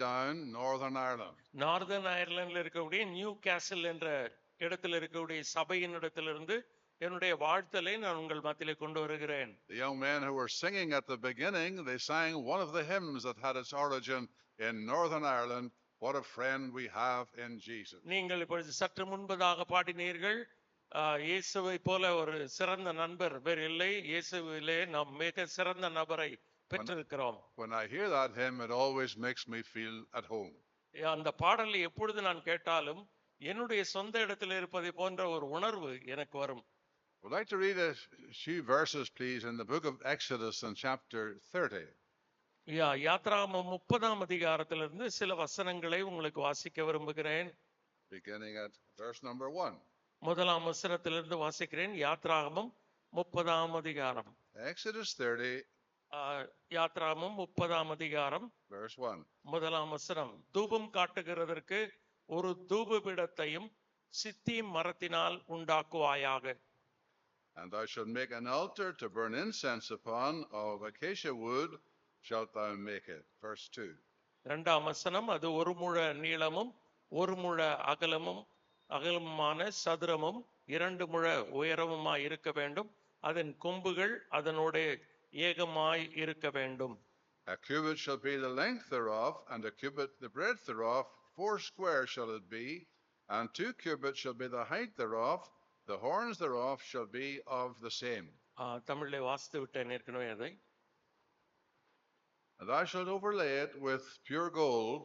down, Northern Ireland. Northern அயர்லாந்துல இருக்கக்கூடிய new கேசல் என்ற இடத்தில் இருக்கக்கூடிய சபையின் இடத்திலிருந்து என்னுடைய வாழ்த்தலை நான் உங்கள் மத்தியிலே கொண்டு வருகிறேன். The young men who were singing at the beginning, they sang one of the hymns that had its origin in Northern Ireland. What a friend we have in Jesus. நீங்கள் இப்பொழுது சற்று முன்பதாக பாடினீர்கள், இயேசுவை போல ஒரு சிறந்த நண்பர் வேறு இல்லை, இயேசுவிலே நாம் மிக சிறந்த நபரை பெற்றிருக்கிறோம். When I hear that hymn, it always makes me feel at home. அந்த பாடலை எப்பொழுது நான் கேட்டாலும் என்னுடைய சொந்த இடத்தில் இருப்பதை போன்ற ஒரு உணர்வு எனக்கு வரும். I would like to read a few verses, please, in the book of Exodus in chapter 30. யாத்ராகமம் 30ஆம் அதிகாரத்திலிருந்து சில வசனங்களை உங்களுக்கு வாசிக்க விரும்புகிறேன். Beginning at verse number 1. முதலாம் வசனத்திலிருந்து வாசிக்கிறேன். யாத்ராகமம் 30ஆம் அதிகாரம். Exodus 30. யாத்ராகமம் 30ஆம் அதிகாரம் verse 1. முதலாம் வசனம். தூபம் காட்டுகிறதற்கு ஒரு தூபபீடத்தையும் சித்தீம் மரத்தினால் உண்டாக்குவாயாக. And thou shalt make an altar to burn incense upon, of acacia wood shalt thou make it. Verse 2. இரண்டாம் வசனம். அது ஒரு முழ நீளமும் ஒரு முழ அகலமுமான சதுரமும் 2 முழ உயரமுமாய் இருக்க வேண்டும். அதன் கொம்புகள் அதனோட ஏகமாய் இருக்க வேண்டும். A cubit shall be the length thereof, and a cubit the breadth thereof. 4 square shall it be, and 2 cubits shall be the height thereof. The horns thereof shall be of the same. தமிழிலே வாசித்து விட்டேன் ஏற்கனவே அதை. And thou shalt overlay it with pure gold,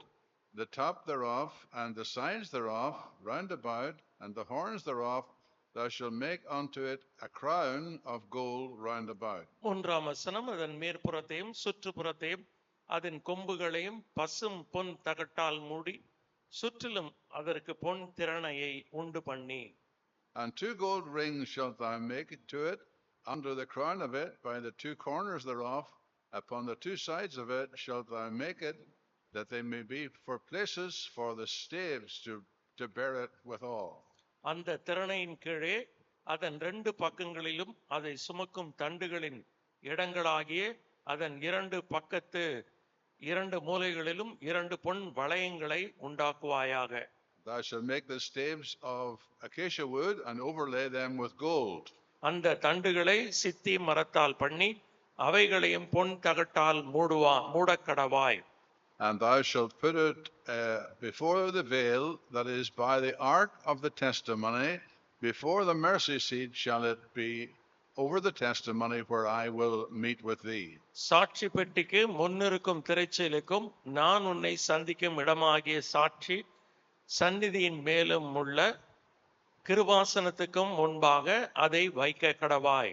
the top thereof and the sides thereof round about, and the horns thereof thou shalt make unto it a crown of gold round about. மூன்றாம் வசனம். அதன் மேற்புறத்தையும் சுற்றுப்புறத்தையும் அதன் கொம்புகளையும் பசும் பொன் தகட்டால் மூடி சுற்றிலும் அதற்கு பொன் திறனையை உண்டு பண்ணி. And 2 gold rings shalt thou make to it under the crown of it by the 2 corners thereof. Upon the 2 sides of it shalt thou make it, that they may be for places for the staves to bear it withal. அந்த திறனையின் கீழே அதன் 2 பக்கங்களிலும் அதை சுமக்கும் தண்டுகளின் இடங்களாகிய அதன் 2 பக்கத்து 2 மூலைகளிலும் 2 பொன் வளையங்களை உண்டாக்குவாயாக. Thou shalt make the staves of acacia wood and overlay them with gold. அந்த தண்டுகளை சித்தி மரத்தால் பண்ணி அவைகளையும் பொன் தகட்டால் மூடக்கடவாய். And thou shalt put it before the veil that is by the ark of the testimony, before the mercy seat shall it be over the testimony where I will meet with thee. சாட்சி பெட்டிக்கு முன்னிருக்கும் திரைச்சீலுக்கும் நான் உன்னை சந்திக்கும் இடமாகிய சாட்சி சந்நிதியின் மேலும் உள்ள கிருபாசனத்துக்கும் முன்பாக அதை வைக்க கடவாய்.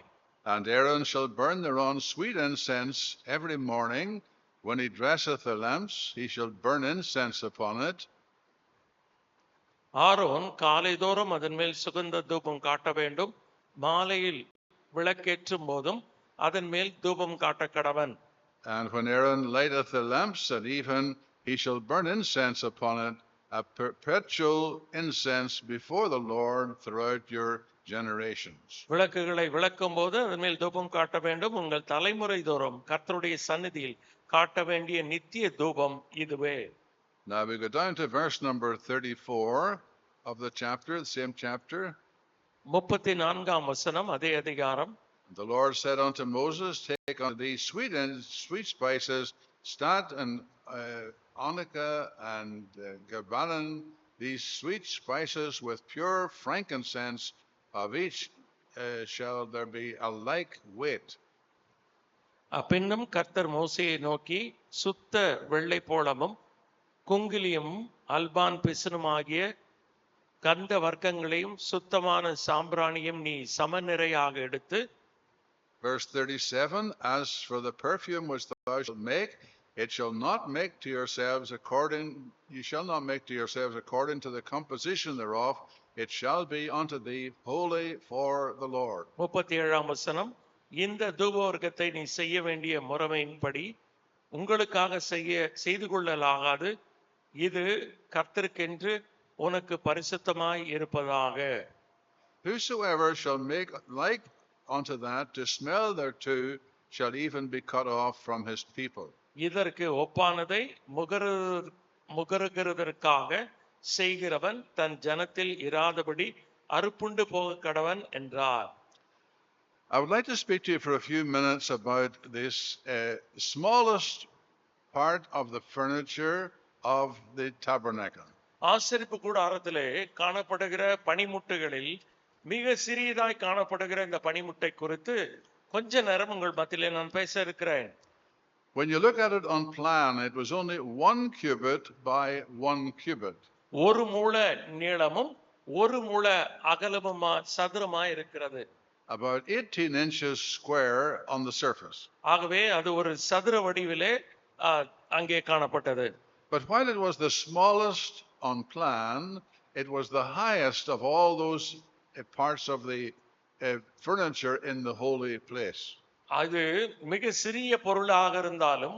And Aaron shall burn thereon sweet incense every morning. When he dresseth the lamps, he shall burn incense upon it. Aaron காலைதோறும் அதன் மேல் சுகந்த தூபம் காட்ட வேண்டும். மாலையில் விளக்கேற்றும் போதும் அதன் மேல் தூபம் காட்ட கடவன். And when Aaron lighteth the lamps at even, he shall burn incense upon it, a perpetual incense before the Lord throughout your generations. விளக்குகளை விளக்கும் போது அதன் மேல் தூபம் காட்ட வேண்டும். உங்கள் தலைமுறை தோறும் கர்த்தருடைய சந்நிதியில் காட்ட வேண்டிய நித்திய தூபம் இதுவே. Now we go down to verse number 34 of the chapter, the same chapter. 34ஆம் வசனம், அதே அதிகாரம். The Lord said unto Moses, take unto thee sweet spices, stat and onycha and gabalan, these sweet spices with pure frankincense, of each shall there be a like weight. பின்னும் கர்த்தர் மோசேயை நோக்கி, சுத்த வெள்ளை போளமும் குங்கிலியும் அல்பான் பிசினுமாகிய கந்த வர்க்கங்களையும் சுத்தமான சாம்பிராணியும் நீ சமநிறையாக எடுத்து. Verse 37, as for the perfume which thou shalt make, it shall not make to yourselves according, you shall not make to yourselves according to the composition thereof, it shall be unto thee holy for the Lord. 37ஆம் வசனம், இந்த தூபவர்க்கத்தை நீ செய்ய வேண்டிய முறைமையின்படி உங்களுக்காக செய்து கொள்ளலாகாது, இது கர்த்தருக்கென்று உனக்கு பரிசுத்தமாய் இருப்பதாக. Whosoever shall make like unto that to smell thereto shall even be cut off from his people. இதற்கு ஒப்பானதை முகருகிறதற்காக செய்கிறவன் தன் ஜனத்தில் இராதபடி அறுப்புண்டு போக கடவன் என்றார். I would like to speak to you for a few minutes about this smallest part of the furniture of the tabernacle. ஆசரிப்பு கூடாரத்திலே காணப்படுகிற பனிமுட்டுகளில் மிக சிறியதாய் காணப்படுகிற இந்த பனிமுட்டை குறித்து கொஞ்ச நேரம் உங்கள் மத்தியிலே நான் பேச இருக்கிறேன். When you look at it on plan, it was only 1 cubit by 1 cubit. ஒரு மூல நீளமும் ஒரு மூல அகலமுமா சதுரமா இருக்கிறது. About 18 inches square on the surface. ஆகவே அது ஒரு சதுர வடிவிலே அங்கே காணப்பட்டது. But while it was the smallest on plan, it was the highest of all those parts of the furniture in the holy place. அது மிக சிறிய பொருளாக இருந்தாலும்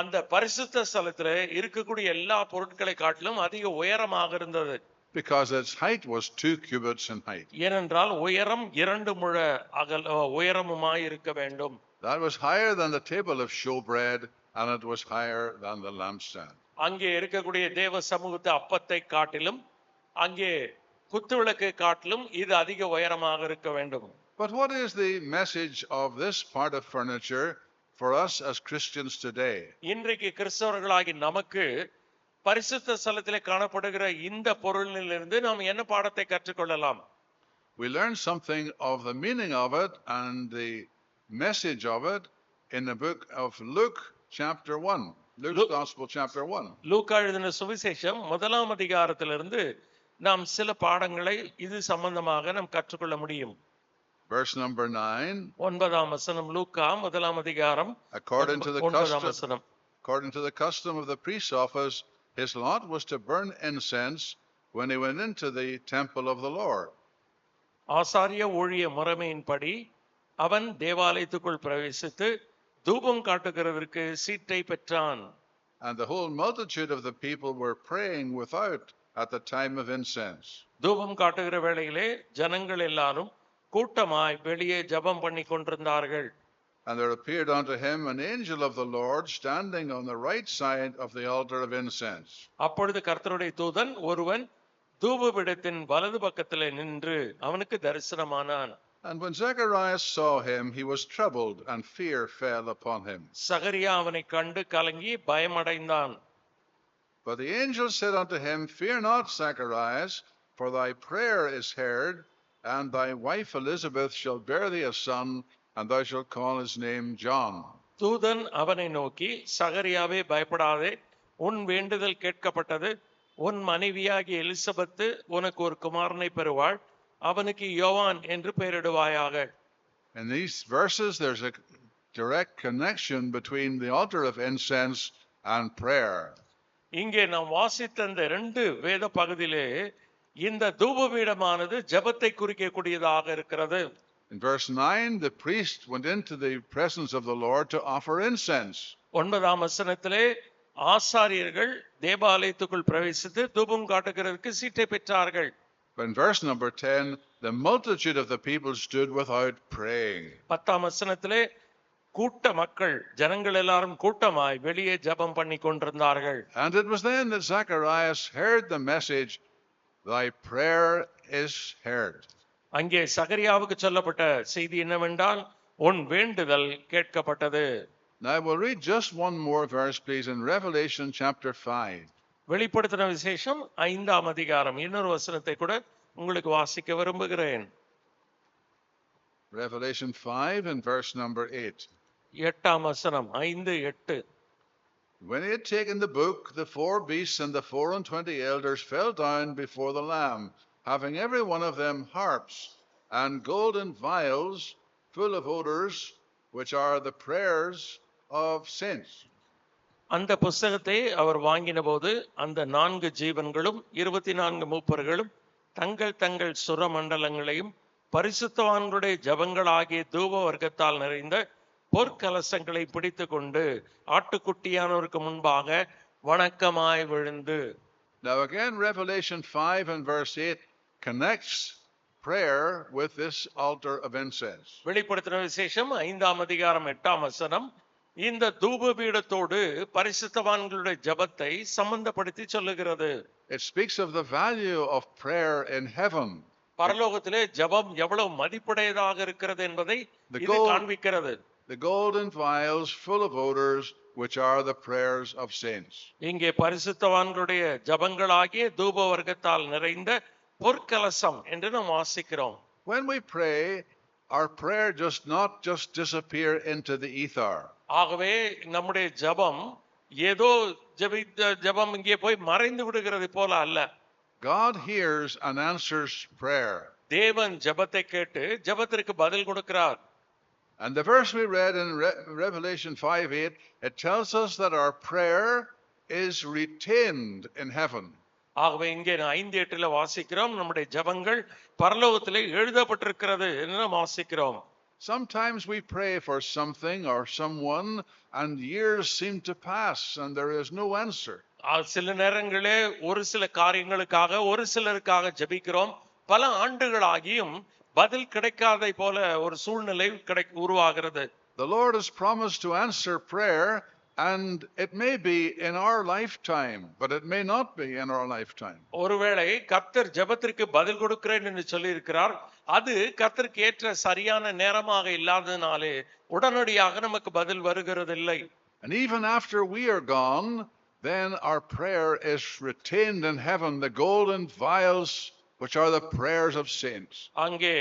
அந்த பரிசுத்த ஸ்தலத்திலே இருக்கக்கூடிய எல்லா பொருட்களை காட்டிலும் அதிக உயரமாக இருந்தது. Because its height was 2 cubits in height. ஏனென்றால் உயரம் 2 முழ உயரமுமாய் இருக்க வேண்டும். That was higher than the table of showbread, and it was higher than the lampstand. அங்கே இருக்கக்கூடிய தேவ சமூகத்து அப்பத்தை காட்டிலும் அங்கே குத்துவிளக்கை காட்டிலும் இது அதிக உயரமாக இருக்க வேண்டும். But what is the message of this part of furniture for us as Christians today? இன்றைக்கு கிறிஸ்தவர்களாகி நமக்கு பரிசுத்த ஸ்தலத்திலே காணப்படுகிற இந்த பொருளிலிருந்து நாம் என்ன பாடத்தை கற்றுக்கொள்ளலாம்? We learn something of the meaning of it and the message of it in the book of Luke chapter 1. Luke's Gospel chapter 1. லூக்கா எழுதின சுவிசேஷம் 1ஆம் அதிகாரத்திலிருந்து நாம் சில பாடங்களை இது சம்பந்தமாக நாம் கற்றுக்கொள்ள முடியும். Verse number 9. 9ஆம் வசனம் லூக்கா 1ஆம் அதிகாரம் According to 9ஆம் வசனம். the custom of the priest's office, his lot was to burn incense when he went into the temple of the Lord. ஆசாரிய ஊழிய முறைமையின்படி அவன் தேவாலயத்துக்குள் பிரவேசித்து தூபம் காட்டுகிறதற்கு சீட்டை பெற்றான். And the whole multitude of the people were praying without at the time of incense. தூபம் காட்டுகிற வேளையிலே ஜனங்கள் எல்லாரும் கூட்டமாய் வெளியே ஜெபம் பண்ணி கொண்டிருந்தார்கள். And there appeared unto him an angel of the Lord standing on the right side of the altar of incense. அப்பொழுது கர்த்தருடைய தூதன் ஒருவன் தூபபீடத்தின் வலது பக்கத்திலே நின்று அவனுக்கு தரிசனமானான். And when Zacharias saw him, he was troubled, and fear fell upon him. சகரியா அவனை கண்டு கலங்கி பயமடைந்தான். But the angel said unto him, Fear not, Zacharias, for thy prayer is heard, and thy wife Elizabeth shall bear thee a son, and thou shalt call his name John. தூதன் அவனை நோக்கி, சகரியாவே பயப்படாதே, உன் வேண்டுதல் கேட்கப்பட்டது, உன் மனைவியாகிய எலிசபெத்து உனக்கு ஒரு குமாரனை பெறுவாள், அவனுக்கு யோவான் என்று பெயரிடுவாயாக. In these verses, there's a direct connection between the altar of incense and prayer. இங்கே நாம் வாசித்த இந்த 2 வேத பகுதியிலே இந்த தூபபீடமானது ஜெபத்தை குறிக்கக்கூடியதாக இருக்கிறது. In verse 9, the priest went into the presence of the Lord to offer incense. 9ஆம் வசனத்திலே ஆசாரியர்கள் தேவாலயத்துக்குள் பிரவேசித்து தூபம் காட்டுகிறதற்கு சீட்டை பெற்றார்கள். But in verse number 10, the multitude of the people stood without praying. 10ஆம் வசனத்திலே கூட்ட மக்கள் ஜனங்கள் எல்லாரும் கூட்டமாய் வெளியே ஜெபம் பண்ணி கொண்டிருந்தார்கள். And it was then that Zacharias heard the message, Thy prayer is heard. அங்கே சகரியாவுக்கு சொல்லப்பட்ட செய்தி என்னவென்றால் உன் வேண்டுதல் கேட்கப்பட்டது. Now we'll read just one more verse, please, in Revelation chapter 5. வெளிப்படுத்தின விசேஷம் 5ஆம் அதிகாரம் இன்னொரு வசனத்தை கூட உங்களுக்கு வாசிக்க விரும்புகிறேன். Revelation 5 and verse number 8. 8ஆம் வசனம் 5:8. When he had taken the book, the 4 beasts and the 24 elders fell down before the Lamb, having every one of them harps and golden vials full of odors, which are the prayers of saints. அந்த புஸ்தகத்தை அவர் வாங்கின போது அந்த 4 ஜீவன்களும் 24 மூப்பர்களும் தங்கள் தங்கள் சுர மண்டலங்களையும் பரிசுத்தவான்களுடைய ஜபங்களாகிய தூப வர்க்கத்தால் நிறைந்த பொற்கலசங்களை பிடித்து கொண்டு ஆட்டுக்குட்டியானவருக்கு முன்பாக வணக்கமாய் விழுந்து. Now again, Revelation 5 and verse 8 connects prayer with this altar of incense. வெளிப்படுத்தின விசேஷம் 5ஆம் அதிகாரம் 8ஆம் வசனம் இந்த தூப பீடத்தோடு பரிசுத்தவான்களுடைய ஜெபத்தை சம்பந்தப்படுத்தி சொல்லுகிறது. It speaks of the value of prayer in heaven. பரலோகத்திலே ஜெபம் எவ்வளவு மதிப்புடையதாக இருக்கிறது என்பதை The இது gold- காண்பிக்கிறது. The golden vials full of odors, which are the prayers of saints. இங்கே பரிசுத்தவான்களுடைய ஜெபங்களாகிய தூப வர்க்கத்தால் நிறைந்த பொற்கலசம் என்று நாம் வாசிக்கிறோம். When we pray, our prayer does not just disappear into the ether. ஆகவே நம்முடைய ஜெபம் ஏதோ ஜெபித்த ஜெபம் இங்கே போய் மறைந்து விடுகிறது போல அல்ல. God hears and answers prayer. தேவன் ஜெபத்தை கேட்டு ஜெபத்திற்கு பதில் கொடுக்கிறார். And the verse we read in Revelation 5:8, it tells us that our prayer is retained in heaven. ஆகவே இங்கே 5:8 வாசிக்கிறோம், நம்முடைய ஜெபங்கள் பரலோகத்திலே எழுதப்பட்டிருக்கிறது என்று நாம் வாசிக்கிறோம். Sometimes we pray for something or someone and years seem to pass and there is no answer. சில நேரங்களே ஒரு சில காரியங்களுக்காக ஒரு சிலருக்காக ஜெபிக்கிறோம், பல ஆண்டுகளாகியும் பதில் கிடைக்காத போல ஒரு சூழ்நிலை உருவாகிறது. The Lord has promised to answer prayer, and it may be in our lifetime, but it may not be in our lifetime. ஒருவேளை கர்த்தர் ஜெபத்திற்கு பதில் கொடுக்கிறேன் என்று சொல்லி இருக்கிறார், அது கர்த்தருக்கு ஏற்ற சரியான நேரமாக இல்லாததினாலே உடனடியாக நமக்கு பதில் வருகிறதில்லை. And even after we are gone, then our prayer is retained in heaven, the golden vials which are the prayers of saints. அங்கே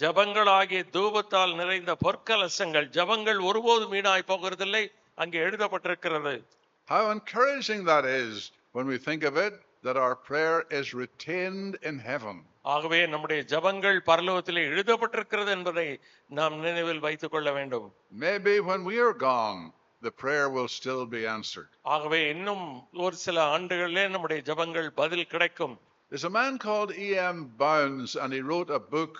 ஜெபங்களாகிய தூபத்தால் நிறைந்த பொற்கலசங்கள், ஜெபங்கள் ஒருபோதும் வீணாய் போகிறதில்லை, அங்கே எழுதப்பட்டிருக்கிறது. How encouraging that is when we think of it, that our prayer is retained in heaven. ஆகவே நம்முடைய ஜெபங்கள் பரலோகத்திலே எழுதப்பட்டிருக்கிறது என்பதை நாம் நினைவில் வைத்துக் கொள்ள வேண்டும். Maybe when we are gone, the prayer will still be answered. ஆகவே இன்னும் ஒரு சில ஆண்டுகளிலே நம்முடைய ஜெபங்கள் பதில் கிடைக்கும். There's a man called E.M. Bounds, and he wrote a book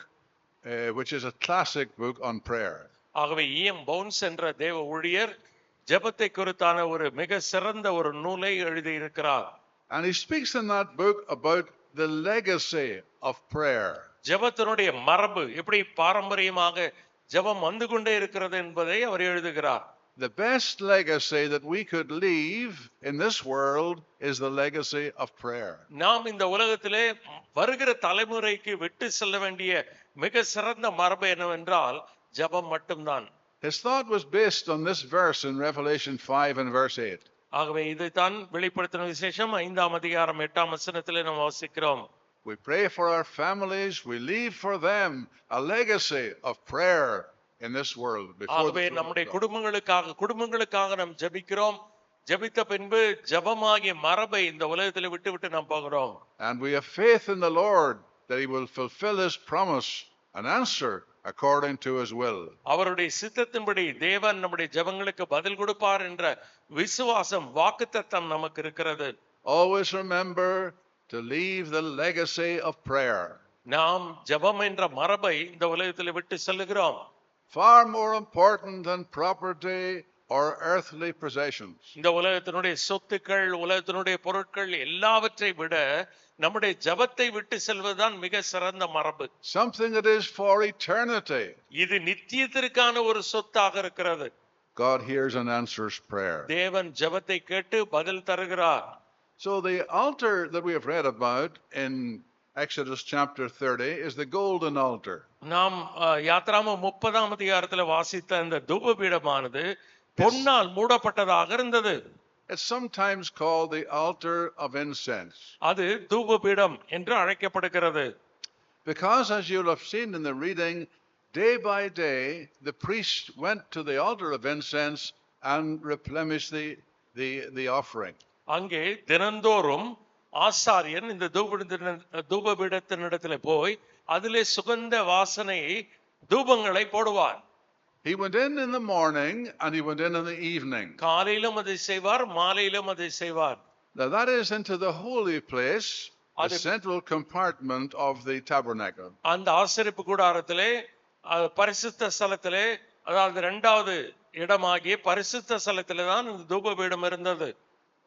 which is a classic book on prayer. ஆகவே E.M. பவுன்ஸ் என்ற தேவ ஊழியர் ஜெபத்தை குறித்தான ஒரு மிக சிறந்த ஒரு நூலை எழுதி இருக்கிறார். And he speaks in that book about the legacy of prayer. ஜெபத்தினுடைய மரபு எப்படி பாரம்பரியமாக ஜெபம் வந்து கொண்டே இருக்கிறது என்பதை அவர் எழுதுகிறார். The best legacy that we could leave in this world is the legacy of prayer. நாம் இந்த உலகத்திலே வருகிற தலைமுறைக்கு விட்டு செல்ல வேண்டிய மிக சிறந்த மரபு என்னவென்றால் ஜெபம் மட்டும்தான். His thought was based on this verse in Revelation 5 and verse 8. ஆகவே இதைத்தான் வெளிப்படுத்தின விசேஷம் 5ஆம் அதிகாரம் 8ஆம் வசனத்திலே நாம் வாசிக்கிறோம். We pray for our families, we leave for them a legacy of prayer in this world. ஆகவே நம்முடைய குடும்பங்களுக்காக நாம் ஜெபிக்கிறோம். ஜெபித்த பின்பு ஜெபமாகிய மரபை இந்த உலகத்திலே விட்டு நாம் போகிறோம். And we have faith in the Lord that he will fulfill his promise and answer according to his will. அவருடைய சித்தத்தின்படி தேவன் நம்முடைய ஜெபங்களுக்கு பதில் கொடுப்பார் என்ற விசுவாசம், வாக்குத்தத்தம் நமக்கு இருக்கிறது. Always remember to leave the legacy of prayer. நாம் ஜெபம் என்ற மரபை இந்த உலகத்தில் விட்டு செல்லுகிறோம். Far more important than property or earthly possessions. இந்த உலகத்தினுடைய சொத்துக்கள், உலகத்தினுடைய பொருட்கள் எல்லாவற்றை விட நம்முடைய ஜெபத்தை விட்டு செல்வதுதான் மிக சிறந்த மரபு. Something that is for eternity. இது நித்தியத்திற்கான ஒரு சொத்தாக இருக்கிறது. God hears and answers prayer. தேவன் ஜெபத்தை கேட்டு பதில் தருகிறார். So the altar that we have read about in Exodus chapter 30 is the golden altar. நாம் யாத்ராகமம் 30ஆம் அதிகாரத்தில் வாசித்த இந்த தூபபீடமானது பொன்னால் மூடப்பட்டதாக இருந்தது. It's sometimes called the altar of incense. அது தூபபீடம் என்று அழைக்கப்படுகிறது. Because as you'll have seen in the reading, day by day the priest went to the altar of incense and replenished the offering. அங்கே தினந்தோறும் ஆசாரியன் இந்த தூபபீடத்தினிடத்தில் போய் அதிலே சுகந்த வாசனை தூபங்களை போடுவார். He went in the morning and he went in the evening. காலையிலும் அதை செய்வார், மாலையிலும் அதை செய்வார். Now that is into the holy place, the central compartment of the tabernacle. அந்த ஆசரிப்பு கூடாரத்திலே பரிசுத்த ஸ்தலத்திலே, அதாவது இரண்டாவது இடமாகிய பரிசுத்த ஸ்தலத்திலே தான் இந்த தூபபீடம் இருந்தது.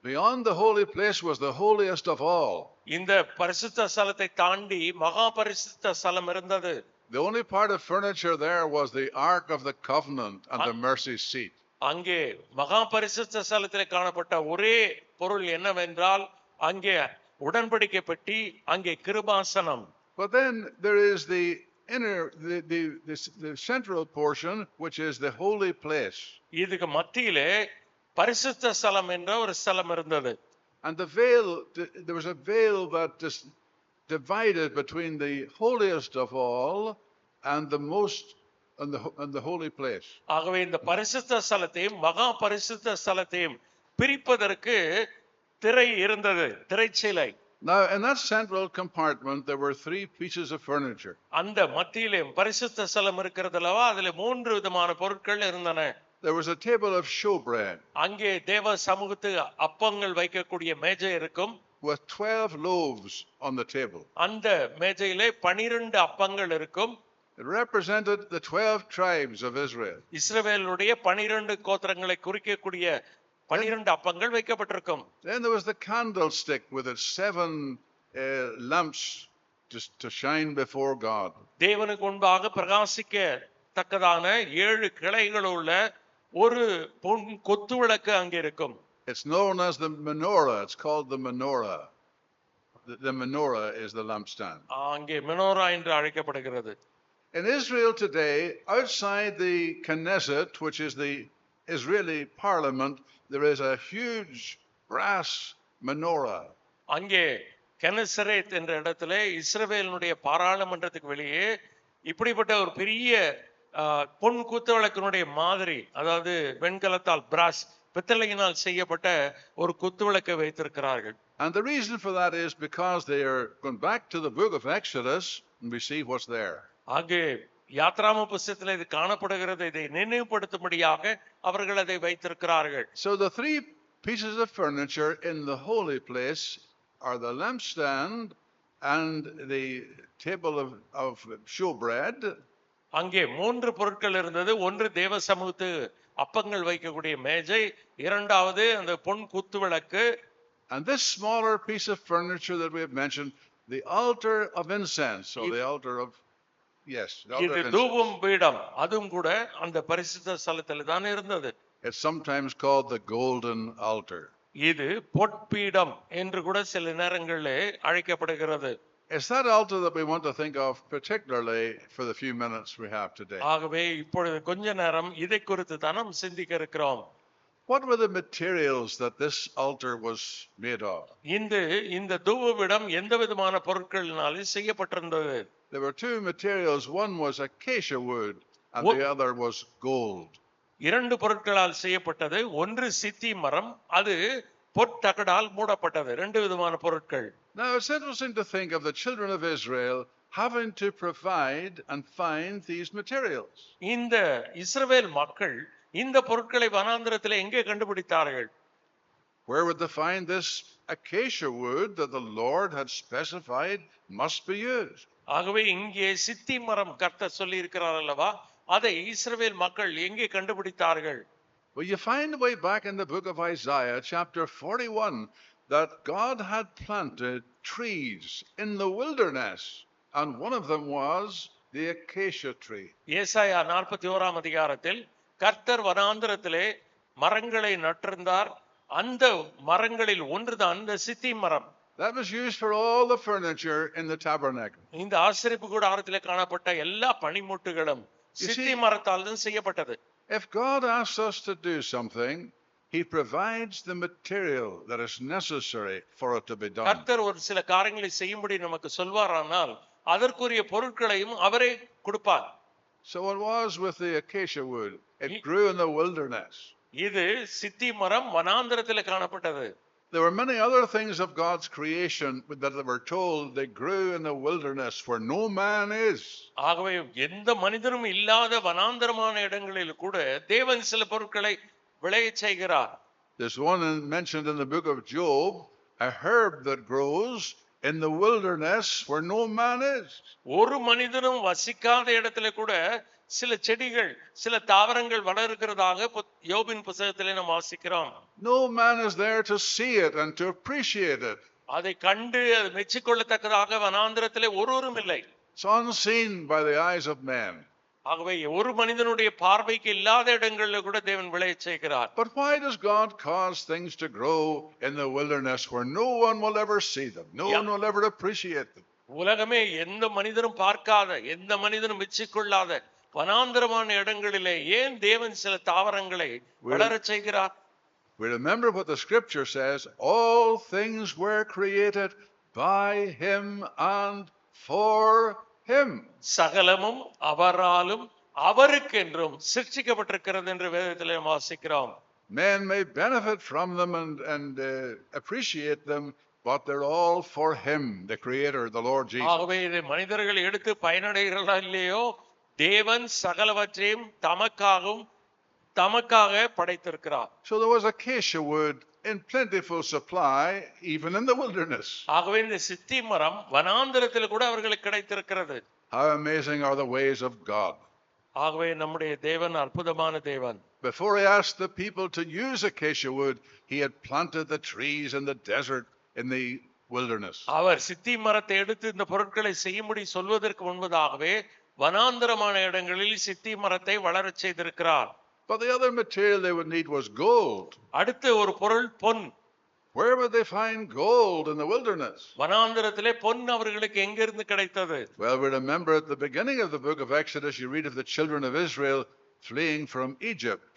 Beyond the holy place was the holiest of all. இந்த பரிசுத்த ஸ்தலத்தை தாண்டி மகா பரிசுத்த ஸ்தலம் இருந்தது. The only part of furniture there was the Ark of the Covenant and the mercy seat. அங்கே மகா பரிசுத்த ஸ்தலத்திலே காணப்பட்ட ஒரே பொருள் என்னவென்றால் அங்கே உடன்படிக்கை பெட்டி, அங்கே கிருபாசனம். But then there is the inner, the central portion, which is the holy place. இதுக்கு மத்தியிலே பரிசுத்த ஸ்தலம் என்ற ஒரு ஸ்தலம் இருந்தது. And the veil, there was a veil that divided between the holiest of all and the most and the holy place. ஆகவே இந்த பரிசுத்த ஸ்தலத்தையும் மகா பரிசுத்த ஸ்தலத்தையும் பிரிப்பதற்கு திரை இருந்தது, திரைச்சீலை. Now, in that central compartment, there were 3 pieces of furniture. அந்த மத்தியிலே பரிசுத்த ஸ்தலம் இருக்கிறதுலவா, அதுல 3 விதமான பொருட்கள் இருந்தன. There was a table of showbread. அங்கே தேவ சமூகத்துக்கு அப்பங்கள் வைக்கக்கூடிய மேஜை இருக்கும். With 12 loaves on the table. அந்த மேஜையிலே 12 அப்பங்கள் இருக்கும். It represented the 12 tribes of Israel. இஸ்ரவேலுடைய 12 கோத்திரங்களை குறிக்கக்கூடிய 12 அப்பங்கள் வைக்கப்பட்டிருக்கும். Then there was the candlestick with its 7 lamps to shine before God. தேவனுக்கு முன்பாக பிரகாசிக்க தக்கதான 7 கிளைகள் உள்ள ஒரு பொன் கொத்து விளக்கு அங்கே இருக்கும். It's known as the menorah. It's called the menorah. The menorah is the lampstand. அங்கே மெனோரா என்று அழைக்கப்படுகிறது. In Israel today, outside the Knesset, which is the Israeli parliament, there is a huge brass menorah. அங்கே Gennesaret என்ற இடத்திலே இஸ்ரவேலினுடைய பாராளுமன்றத்துக்கு வெளியே இப்படிப்பட்ட ஒரு பெரிய பொன் குத்துவிளக்கினுடைய மாதிரி, அதாவது வெண்கலத்தால் பிராஸ் பித்தளையினால் செய்யப்பட்ட ஒரு குத்துவிளக்கை வைத்திருக்கிறார்கள். And the reason for that is because they are going back to the book of Exodus and we see what's there. அங்கே யாத்ராம புஸ்தகத்தில் இது காணப்படுகிறது. இதை நினைவுபடுத்தும்படியாக அவர்கள் அதை வைத்திருக்கிறார்கள். So the 3 pieces of furniture in the holy place are the lampstand and the table of showbread. அங்கே 3 பொருட்கள் இருந்தது. ஒன்று தேவ சமூகத்து அப்பங்கள் வைக்கக்கூடிய மேஜை, இரண்டாவது அந்த பொன் குத்து விளக்கு. And this smaller piece of furniture that we have mentioned, the altar of incense, or the altar of இது தூபம் பீடம், அதுவும் கூட அந்த பரிசுத்த ஸ்தலத்தில் தான் இருந்தது. It's sometimes called the golden altar. இது பொற்பீடம் என்று கூட சில நேரங்களிலே அழைக்கப்படுகிறது. It's that altar that we want to think of particularly for the few minutes we have today. ஆகவே இப்பொழுது கொஞ்ச நேரம் இதை குறித்து தான் நாம் சிந்திக்க இருக்கிறோம். What were the materials that this altar was made of? இந்த தூபபீடம் எந்த விதமான பொருட்களினாலே செய்யப்பட்டிருந்தது? There were 2 materials. One was acacia wood and the other was gold. 2 பொருட்களால் செய்யப்பட்டது. ஒன்று சித்தி மரம், அது பொற்தகடால் மூடப்பட்டது. 2 விதமான பொருட்கள். Now it's interesting to think of the children of Israel having to provide and find these materials. இந்த இஸ்ரவேல் மக்கள் இந்த பொருட்களை வனாந்திரத்தில் எங்கே கண்டுபிடித்தார்கள்? Where would they find this acacia wood that the Lord had specified must be used? ஆகவே இங்கே சித்தி மரம் கர்த்தர் சொல்லி இருக்கிறார் அல்லவா, அதை இஸ்ரவேல் மக்கள் எங்கே கண்டுபிடித்தார்கள்? Well, you find way back in the book of Isaiah, chapter 41, that God had planted trees in the wilderness, and one of them was the acacia tree. ஏசாயா 41 அதிகாரத்தில் கர்த்தர் வனாந்திரத்திலே மரங்களை நட்டிருந்தார். அந்த மரங்களில் ஒன்றுதான் இந்த சித்தி மரம். That was used for all the furniture in the tabernacle. இந்த ஆசரிப்பு கூடாரத்திலே காணப்பட்ட எல்லா பணிமுட்டுகளும் சித்தி மரத்தால் தான் செய்யப்பட்டது. If God asks us to do something, He provides the material that is necessary for it to be done. கர்த்தர் ஒரு சில காரியங்களை செய்யும்படி நமக்கு சொல்வாரானால் அதற்குரிய பொருட்களையும் அவரே கொடுப்பார். So it was with the acacia wood. It grew in the wilderness. இது சித்தி மரம் வனாந்திரத்திலே காணப்பட்டது. There were many other things of God's creation that were told they grew in the wilderness where no man is. ஆகவே எந்த மனிதனும் இல்லாத வனாந்திரமான இடங்களில் கூட தேவன் சில பொருட்களை விளையச் செய்கிறார். There's one mentioned in the book of Job, a herb that grows in the wilderness where no man is. ஒரு மனிதனும் வசிக்காத இடத்துல கூட சில செடிகள், சில தாவரங்கள் வளர்க்கிறதாக யோபின் புத்தகத்திலே நாம் வாசிக்கிறோம். No man is there to see it and to appreciate it. அதை கண்டு அது மெச்சிக்கொள்ளத்தக்கதாக வனாந்திரத்திலே ஒருவரும் இல்லை. It's unseen by the eyes of men. ஆகவே ஒரு மனிதனுடைய பார்வைக்கு இல்லாத இடங்களில் கூட தேவன் விளையச் செய்கிறார். But why does God cause things to grow in the wilderness where no one will ever see them? No one will ever appreciate them. உலகமே எந்த மனிதனும் பார்க்காத, எந்த மனிதனும் மெச்சிக்கொள்ளாத வனாந்தரமான இடங்களிலே ஏன் தேவன் சில தாவரங்களை வளரச் செய்கிறார்? We remember what the scripture says, all things were created by him and for him. சகலமும் அவராலும் அவருக்கென்றும் சிருஷ்டிக்கப்பட்டிருக்கிறது என்று வேதத்திலே வாசிக்கிறோம். Men may benefit from them and appreciate them, but they're all for him, the creator, the Lord Jesus. ஆகவே இதை மனிதர்கள் எடுத்து பயனடைகிறார்களா இல்லையோ, தேவன் சகலவற்றையும் தமக்காக படைத்திருக்கிறார். So there was acacia wood in plentiful supply even in the wilderness. ஆகவே இந்த சித்தி மரம் வனாந்தரத்தில் கூட அவர்களுக்கு கிடைத்திருக்கிறது. How amazing are the ways of God. ஆகவே நம்முடைய தேவன் அற்புதமான தேவன். Before he asked the people to use acacia wood, he had planted the trees in the desert in the wilderness. அவர் சித்தி மரத்தை எடுத்து இந்த பொருட்களை செய்யும்படி சொல்வதற்கு முன்பதாகவே வனாந்தரமான இடங்களில் சித்தி மரத்தை வளரச் செய்திருக்கிறார். But the other material they would need was gold. அடுத்து ஒரு பொருள் பொன். Where would they find gold in the wilderness? வனாந்தரத்திலே பொன் அவர்களுக்கு எங்கிருந்து கிடைத்தது? Well, we remember at the beginning of the book of Exodus, you read of the children of Israel fleeing from Egypt,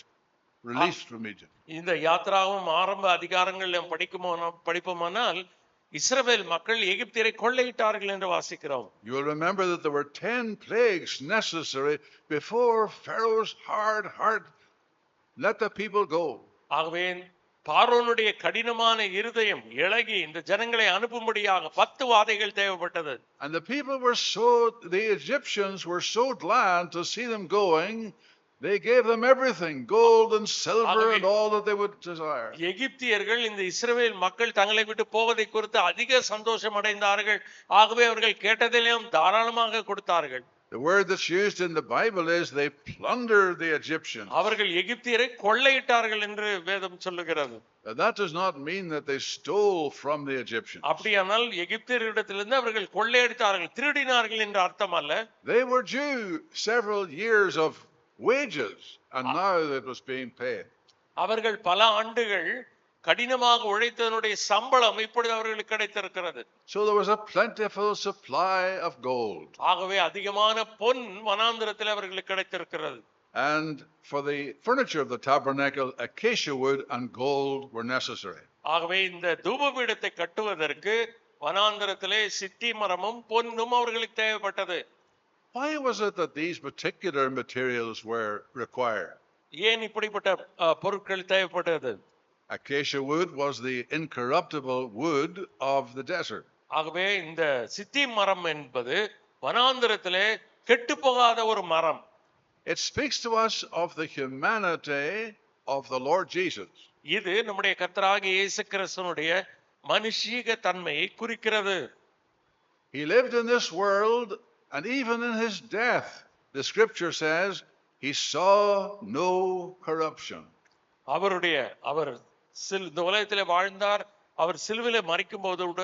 released from Egypt. இந்த யாத்ராவும் ஆரம்ப அதிகாரங்கள் படிப்போமானால் இஸ்ரவேல் மக்கள் எகிப்தியரை கொள்ளையிட்டார்கள் என்று வாசிக்கிறோம். You will remember that there were 10 plagues necessary before Pharaoh's hard heart let the people go. ஆகவே பார்வோனுடைய கடினமான இருதயம் இளகி இந்த ஜனங்களை அனுப்பும்படியாக 10 வாதைகள் தேவைப்பட்டது. And the Egyptians were so glad to see them going, they gave them everything, gold and silver and all that they would desire. எகிப்தியர்கள் இந்த இஸ்ரவேல் மக்கள் தங்களை விட்டு போவதை குறித்து அதிக சந்தோஷம் அடைந்தார்கள். ஆகவே அவர்கள் கேட்டதிலும் தாராளமாக கொடுத்தார்கள். The word that's used in the Bible is they plundered the Egyptians. அவர்கள் எகிப்தியரை கொள்ளையிட்டார்கள் என்று வேதம் சொல்லுகிறது. That does not mean that they stole from the Egyptians. அப்படியானால் எகிப்தியரிடத்திலிருந்து அவர்கள் கொள்ளையடித்தார்கள், திருடினார்கள் என்று அர்த்தம் அல்ல. They were due several years of wages and now it was being paid. அவர்கள் பல ஆண்டுகள் கடினமாக உழைத்ததனுடைய சம்பளம் இப்பொழுது அவர்களுக்கு கிடைத்திருக்கிறது. So there was a plentiful supply of gold. ஆகவே அதிகமான பொன் வனாந்தரத்தில் அவர்களுக்கு கிடைத்திருக்கிறது. And for the furniture of the tabernacle, acacia wood and gold were necessary. ஆகவே இந்த தூபபீடத்தை கட்டுவதற்கு வனாந்தரத்திலே சித்தி மரமும் பொன்னும் அவர்களுக்கு தேவைப்பட்டது. Why was it that these particular materials were required? ஏன் இப்படிப்பட்ட பொருட்கள் தேவைப்பட்டது? Acacia wood was the incorruptible wood of the desert. ஆகவே இந்த சித்தி மரம் என்பது வனாந்தரத்திலே கெட்டுப்போகாத ஒரு மரம். It speaks to us of the humanity of the Lord Jesus. இது நம்முடைய கர்த்தராகிய இயேசு கிறிஸ்துவினுடைய மனுஷீக தன்மையை குறிக்கிறது. He lived in this world and even in his death, the scripture says, he saw no corruption. அவர் இந்த உலகத்திலே வாழ்ந்தார். அவர் சிலுவையிலே மரிக்கும் போது கூட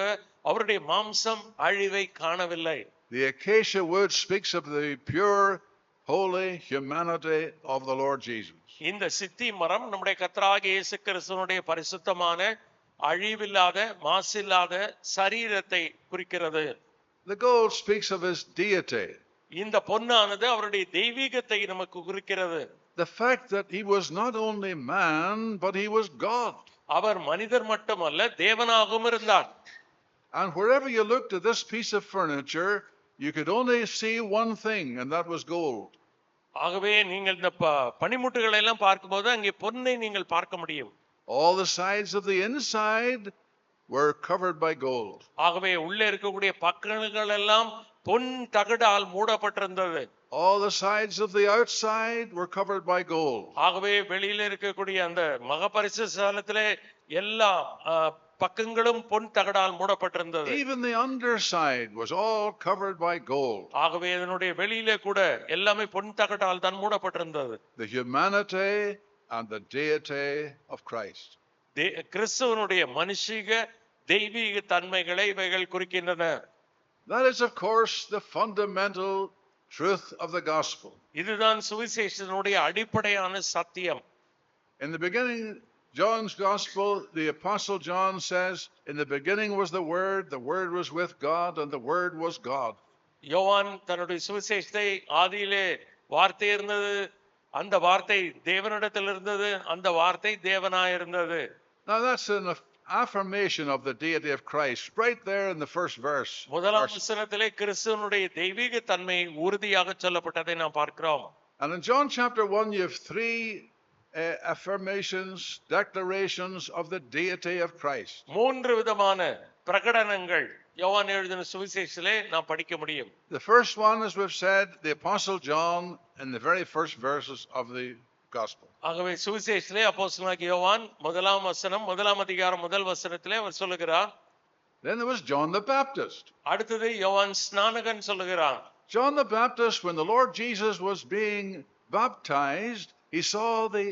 அவருடைய மாம்சம் அழிவை காணவில்லை. The acacia wood speaks of the pure, holy humanity of the Lord Jesus. இந்த சித்தி மரம் நம்முடைய கர்த்தராகிய இயேசு கிறிஸ்துவினுடைய பரிசுத்தமான அழிவில்லாத மாசில்லாத சரீரத்தை குறிக்கிறது. The gold speaks of his deity. இந்த பொன்னானது அவருடைய தெய்வீகத்தை நமக்கு குறிக்கிறது. The fact that he was not only man but he was God. அவர் மனிதர் மட்டுமல்ல தேவனாகவும் இருந்தார். And wherever you looked at this piece of furniture, you could only see one thing, and that was gold. ஆகவே நீங்கள் இந்த பனிமுட்டுகளை எல்லாம் பார்க்கும்போது அங்கே பொன்னை நீங்கள் பார்க்க முடியும். All the sides of the inside were covered by gold. ஆகவே உள்ளே இருக்கக்கூடிய பக்கங்கள் எல்லாம் பொன் தகடால் மூடப்பட்டிருந்தது. All the sides of the outside were covered by gold. ஆகவே வெளியில இருக்கக்கூடிய அந்த மகபரிசுத்தலத்திலே எல்லா பக்கங்களும் பொன் தகடால் மூடப்பட்டிருந்தது. Even the underside was all covered by gold. ஆகவே இதனுடைய வெளியிலே கூட எல்லாமே பொன் தகடால் தான் மூடப்பட்டிருந்தது. The humanity and the deity of Christ. கிறிஸ்துவனுடைய மனுஷீக தெய்வீக தன்மைகளை இவைகள் குறிக்கின்றன. That is, of course, the fundamental truth of the gospel. இதுதான் சுவிசேஷத்தினுடைய அடிப்படையான சத்தியம். In the beginning, John's gospel, the apostle John says, in the beginning was the word was with God, and the word was God. யோவான் தன்னுடைய சுவிசேஷத்தை ஆதியிலே வார்த்தை இருந்தது, அந்த வார்த்தை தேவனிடத்தில் இருந்தது, அந்த வார்த்தை தேவனாய் இருந்தது. Now that's an affirmation of the deity of Christ right there in the first verse. முதலாம் வசனத்திலே கிறிஸ்துவனுடைய தெய்வீக தன்மை உறுதியாக சொல்லப்பட்டதை நாம் பார்க்கிறோம். And in John chapter 1 you have three affirmations, declarations of the deity of Christ. மூன்று விதமான பிரகடனங்கள் யோவான் எழுதின சுவிசேஷத்திலே நாம் படிக்க முடியும். The first one, as we've said, the apostle John in the very first verses of the gospel. ஆகவே சுவிசேஷத்திலே அப்போஸ்தலனாகிய யோவான் முதலாம் வசனம் முதலாம் அதிகாரம் முதல் வசனத்திலே அவர் சொல்லுகிறார். Then there was John the Baptist. அடுத்தது யோவான் ஸ்நானகன் சொல்லுகிறான். John the Baptist, when the Lord Jesus was being baptized, he saw the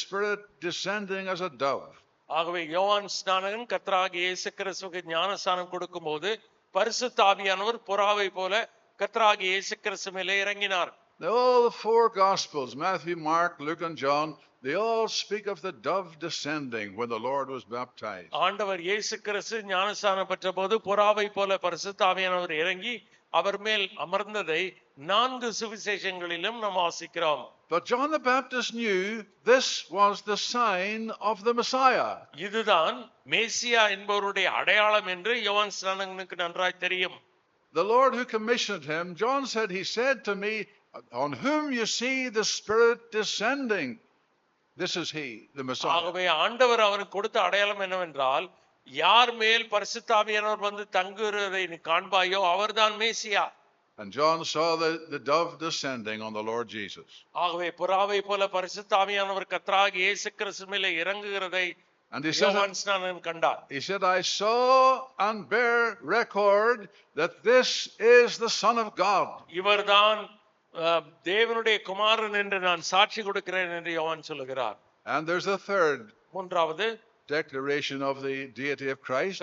Spirit descending as a dove. ஆகவே யோவான் ஸ்நானகன் கர்த்தராகிய இயேசு கிறிஸ்துவுக்கு ஞானஸ்நானம் கொடுக்கும்போது பரிசுத்த ஆவியானவர் புறாவை போல கர்த்தராகிய இயேசு கிறிஸ்து மேலே இறங்கினார். All the four Gospels, Matthew, Mark, Luke, and John, they all speak of the dove descending when the Lord was baptized. ஆண்டவர் இயேசு கிறிஸ்து ஞானஸ்நானம் பெற்ற போது புறாவை போல பரிசுத்த ஆவியானவர் இறங்கி அவர் மேல் அமர்ந்ததை நான்கு சுவிசேஷங்களிலும் நாம் வாசிக்கிறோம். But John the Baptist knew this was the sign of the Messiah. இதுதான் மேசியா என்பவருடைய அடையாளம் என்று யோவான் ஸ்நானகனுக்கு நன்றாய் தெரியும். The Lord who commissioned him, John said, he said to me, on whom you see the Spirit descending, this is he, the Messiah. ஆகவே ஆண்டவர் அவனுக்கு கொடுத்த அடையாளம் என்னவென்றால், யார் மேல் பரிசுத்த ஆவியானவர் வந்து தங்குகிறதை நீ காண்பாயோ அவர்தான் மேசியா. And John saw the dove descending on the Lord Jesus. ஆகவே புறாவை போல பரிசுத்த ஆவியானவர் கர்த்தராகிய இயேசு கிறிஸ்து மேலே இறங்குகிறதை And he said, யோவான் ஸ்நானகன் கண்டார். he said, I saw and bear record that this is the Son of God. இவர்தான் தேவனுடைய குமாரன் என்று நான் சாட்சி கொடுக்கிறேன் என்று யோவான் சொல்லுகிறார். And there's a third மூன்றாவது declaration of the deity of Christ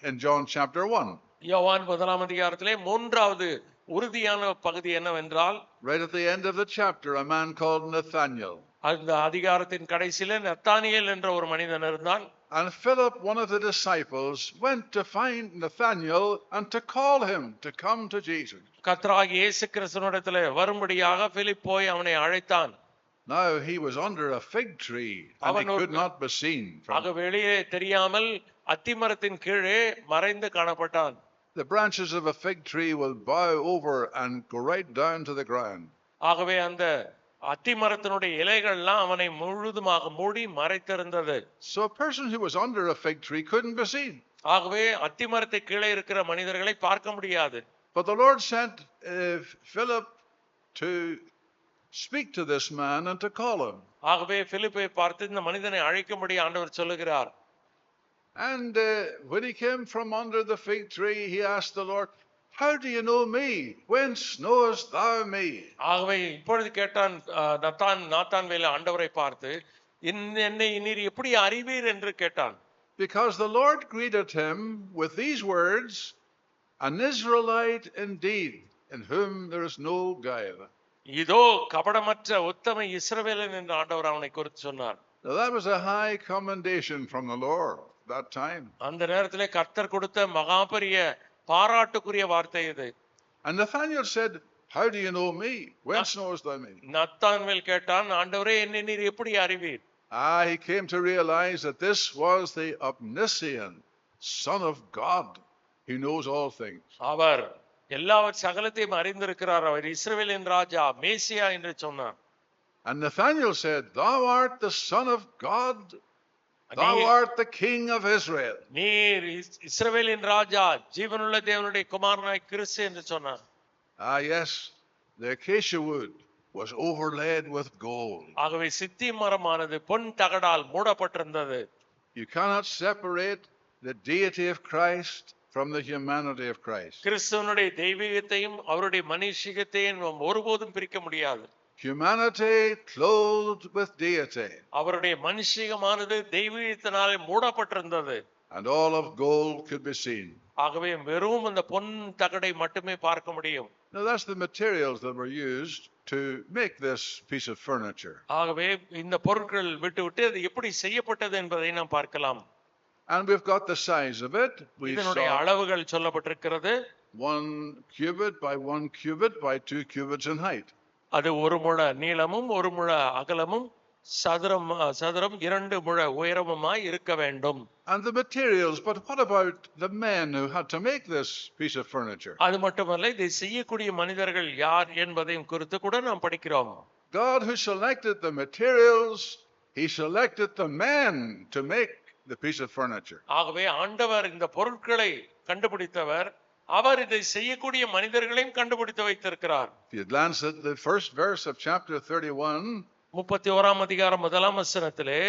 in John chapter 1. யோவான் முதலாம் அதிகாரத்திலே மூன்றாவது உறுதியான பகுதி என்னவென்றால், Right at the end of the chapter, a man called Nathanael. அந்த அதிகாரத்தின் கடைசியில நத்தானியேல் என்ற ஒரு மனிதன் இருந்தான். And Philip, one of the disciples, went to find Nathanael and to call him to come to Jesus. கர்த்தராகிய இயேசு கிறிஸ்துவினிடத்திலே வரும்படியாக பிலிப் போய் அவனை அழைத்தான். Now he was under a fig tree and he could not be seen. ஆக வெளியே தெரியாமல் அத்திமரத்தின் கீழே மறைந்து காணப்பட்டான். The branches of a fig tree will bow over and go right down to the ground. ஆகவே அந்த அத்திமரத்தினுடைய இலைகள்லாம் அவனை முழுதுமாக மூடி மறைத்திருந்தது. So a person who was under a fig tree couldn't be seen. ஆகவே அத்திமரத்தை கீழே இருக்கிற மனிதர்களை பார்க்க முடியாது. But the Lord sent Philip to speak to this man and to call him. ஆகவே பிலிப்பை பார்த்து இந்த மனிதனை அழைக்கும்படி ஆண்டவர் சொல்லுகிறார். And when he came from under the fig tree, he asked the Lord, how do you know me? Whence knowest thou me? ஆகவே இப்பொழுது கேட்டான் நாத்தான்வேல் ஆண்டவரை பார்த்து, என்னை நீர் எப்படி அறிவீர் என்று கேட்டான். Because the Lord greeted him with these words, an Israelite indeed, in whom there is no guile. இதோ கபடமற்ற உத்தம இஸ்ரவேலன் என்று ஆண்டவர் அவனை குறித்து சொன்னார். Now that was a high commendation from the Lord that time. அந்த நேரத்திலே கர்த்தர் கொடுத்த மகாபரிய பாராட்டுக்குரிய வார்த்தை இது. And Nathanael said, how do you know me? Whence knowest thou me? நத்தான்வேல் கேட்டான், ஆண்டவரே என்னை நீர் எப்படி அறிவீர்? He came to realize that this was the omniscient Son of God. He knows all things. அவர் எல்லாவற்றையும் சகலத்தையும் அறிந்திருக்கிறார். அவர் இஸ்ரவேலின் ராஜா மேசியா என்று சொன்னார். And Nathanael said, thou art the Son of God. Thou art the King of Israel. நீர் இஸ்ரவேலின் ராஜா, ஜீவனுள்ள தேவனுடைய குமாரனாய் கிறிஸ்து என்று சொன்னார். Yes, the acacia wood was overlaid with gold. ஆகவே சித்தி மரமானது பொன் தகடால் மூடப்பட்டிருந்தது. You cannot separate the deity of Christ from the humanity of Christ. கிறிஸ்துவனுடைய தெய்வீகத்தையும் அவருடைய மனுஷிகத்தையும் ஒருபோதும் பிரிக்க முடியாது. Humanity clothed with deity. அவருடைய மனுஷிகமானது தெய்வீகத்தினாலே மூடப்பட்டிருந்தது. and all of gold could be seen. ஆகவே வெறும் அந்த பொன் தகடை மட்டுமே பார்க்க முடியும். Now that's the materials that were used to make this piece of furniture. ஆகவே இந்த பொருட்கள் விட்டு அது எப்படி செய்யப்பட்டது என்பதை நாம் பார்க்கலாம். And we've got the size of it. We இதனுடைய saw அளவுகள் சொல்லப்பட்டிருக்கிறது. 1 cubit by 1 cubit by 2 cubits in height. அது 1 முழ நீளமும் 1 முழ அகலமும் சதுரம் 2 முழ உயரமுமாய் இருக்க வேண்டும். And the materials, but what about the men who had to make this piece of furniture? அது மட்டுமல்ல, இதை செய்யக்கூடிய மனிதர்கள் யார் என்பதையும் குறித்து கூட நாம் படிக்கிறோம். God who selected the materials, he selected the men to make the piece of furniture. ஆகவே ஆண்டவர் இந்த பொருட்களை கண்டுபிடித்தவர், அவர் இதை செய்யக்கூடிய மனிதர்களையும் கண்டுபிடித்து வைத்திருக்கிறார். If you glance at the first verse of chapter 31, 31ஆம் அதிகாரம் 1ஆம் வசனத்திலே,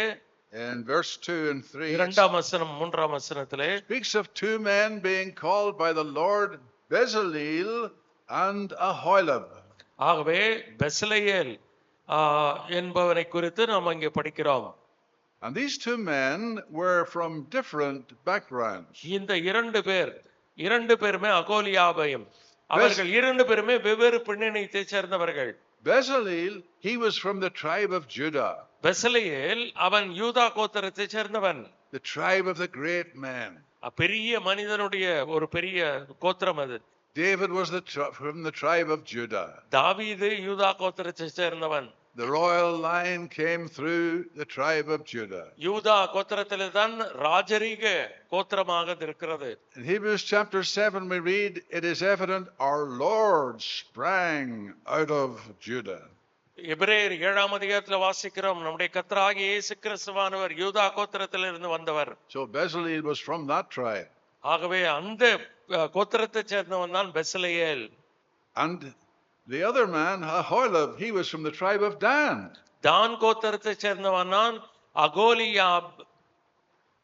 in verse 2 and 3, 2ஆம் வசனம் 3ஆம் வசனத்திலே speaks of two men being called by the Lord, Bezaleel and Aholiab. ஆகவே பெசலெயேல் என்பவனை குறித்து நாம் இங்கே படிக்கிறோம். And these two men were from different backgrounds. இந்த இரண்டு பேருமே அகோலியாபையும், அவர்கள் 2 பேருமே வெவ்வேறு பின்னணியைச் சேர்ந்தவர்கள். Bezaleel, he was from the tribe of Judah. Bezalel அவன் யூதா கோத்திரத்தைச் சேர்ந்தவன். The tribe of the great man. பெரிய மனிதனுடைய ஒரு பெரிய கோத்திரம் அது. David was from the tribe of Judah. தாவீது யூதா கோத்திரத்தைச் சேர்ந்தவன். The royal line came through the tribe of Judah. யூதா கோத்திரத்திலே தான் ராஜரீக கோத்திரமாக இருக்கிறது. In Hebrews chapter 7 we read, it is evident our Lord sprang out of Judah. எபிரேயர் 7ஆம் அதிகாரத்தில் வாசிக்கிறோம், நம்முடைய கர்த்தராகிய இயேசு கிறிஸ்துவானவர் யூதா கோத்திரத்திலிருந்து வந்தவர். So Bezaleel was from that tribe. ஆகவே அந்த கோத்திரத்தைச் சேர்ந்தவன் தான் Bezalel. And the other man, Aholiab, he was from the tribe of Dan. தான் கோத்திரத்தைச் சேர்ந்தவன் தான் Oholiab.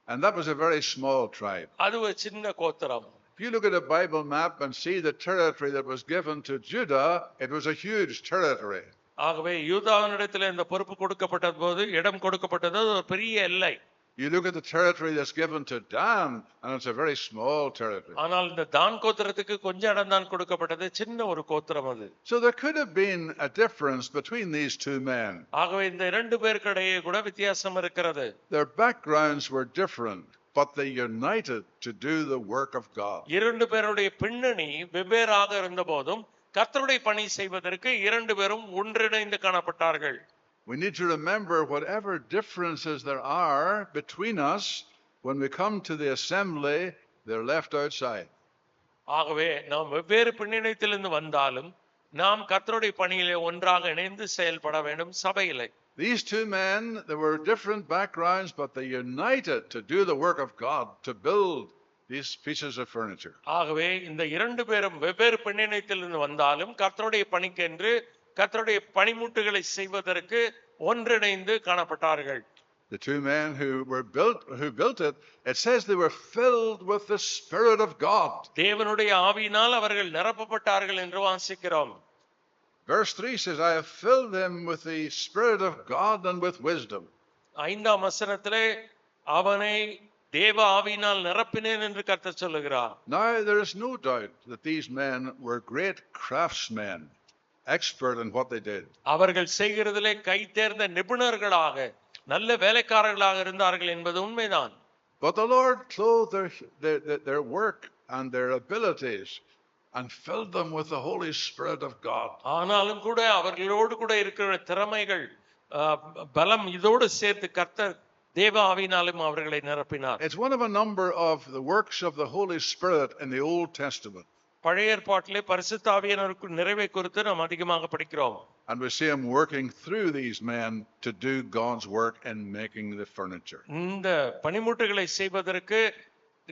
And that was a very small tribe. அது ஒரு சின்ன கோத்திரம். If you look at a Bible map and see the territory that was given to Judah, it was a huge territory. ஆகவே யூதாவினிடத்தில் இந்த பொறுப்பு கொடுக்கப்பட்ட போது, இடம் கொடுக்கப்பட்டது, ஒரு பெரிய எல்லை. You look at the territory that's given to Dan, and it's a very small territory. ஆனால் இந்த தான் கோத்திரத்துக்கு கொஞ்சம் இடம் தான் கொடுக்கப்பட்டது, சின்ன ஒரு கோத்திரம் அது. So there could have been a difference between these two men. ஆகவே இந்த 2 பேருக்கிடையே கூட வித்தியாசம் இருக்கிறது. Their backgrounds were different, but they united to do the work of God. 2 பேருடைய பின்னணி வெவ்வேறாக இருந்த போதும் கர்த்தருடைய பணி செய்வதற்கு 2 பேரும் ஒன்றிணைந்து காணப்பட்டார்கள். We need to remember whatever differences there are between us, when we come to the assembly, they're left outside. ஆகவே நாம் வெவ்வேறு பின்னணியிலிருந்து வந்தாலும் நாம் கர்த்தருடைய பணியிலே ஒன்றாக இணைந்து செயல்பட வேண்டும் சபையிலே. These two men, there were different backgrounds, but they united to do the work of God, to build these pieces of furniture. ஆகவே இந்த 2 பேரும் வெவ்வேறு பின்னணியிலிருந்து வந்தாலும் கர்த்தருடைய பணிக்கென்று கர்த்தருடைய பணிமுட்டுகளை செய்வதற்கு ஒன்றிணைந்து காணப்பட்டார்கள். The two men who built it, it says they were filled with the Spirit of God. தேவனுடைய ஆவியினால் அவர்கள் நிரப்பப்பட்டார்கள் என்று வாசிக்கிறோம். Verse 3 says, I have filled them with the Spirit of God and with wisdom. 5ஆம் வசனத்திலே அவனை தேவ ஆவியினால் நிரப்பினேன் என்று கர்த்தர் சொல்லுகிறார். Now there is no doubt that these men were great craftsmen, expert in what they did. அவர்கள் செய்கிறதிலே கை தேர்ந்த நிபுணர்களாக நல்ல வேலைக்காரர்களாக இருந்தார்கள் என்பது உண்மைதான். But the Lord clothed their work and their abilities and filled them with the Holy Spirit of God. ஆனாலும் கூட அவர்களோடு கூட இருக்கிற திறமைகள் பலம் இதோடு சேர்த்து கர்த்தர் தேவ ஆவியினாலும் அவர்களை நிரப்பினார். It's one of a number of the works of the Holy Spirit in the Old Testament. பழைய ஏற்பாட்டிலே பரிசுத்த ஆவியானவருக்கு நிறைவை குறித்து நாம் அதிகமாக படிக்கிறோம். And we see him working through these men to do God's work in making the furniture. இந்த பணிமுட்டுகளை செய்வதற்கு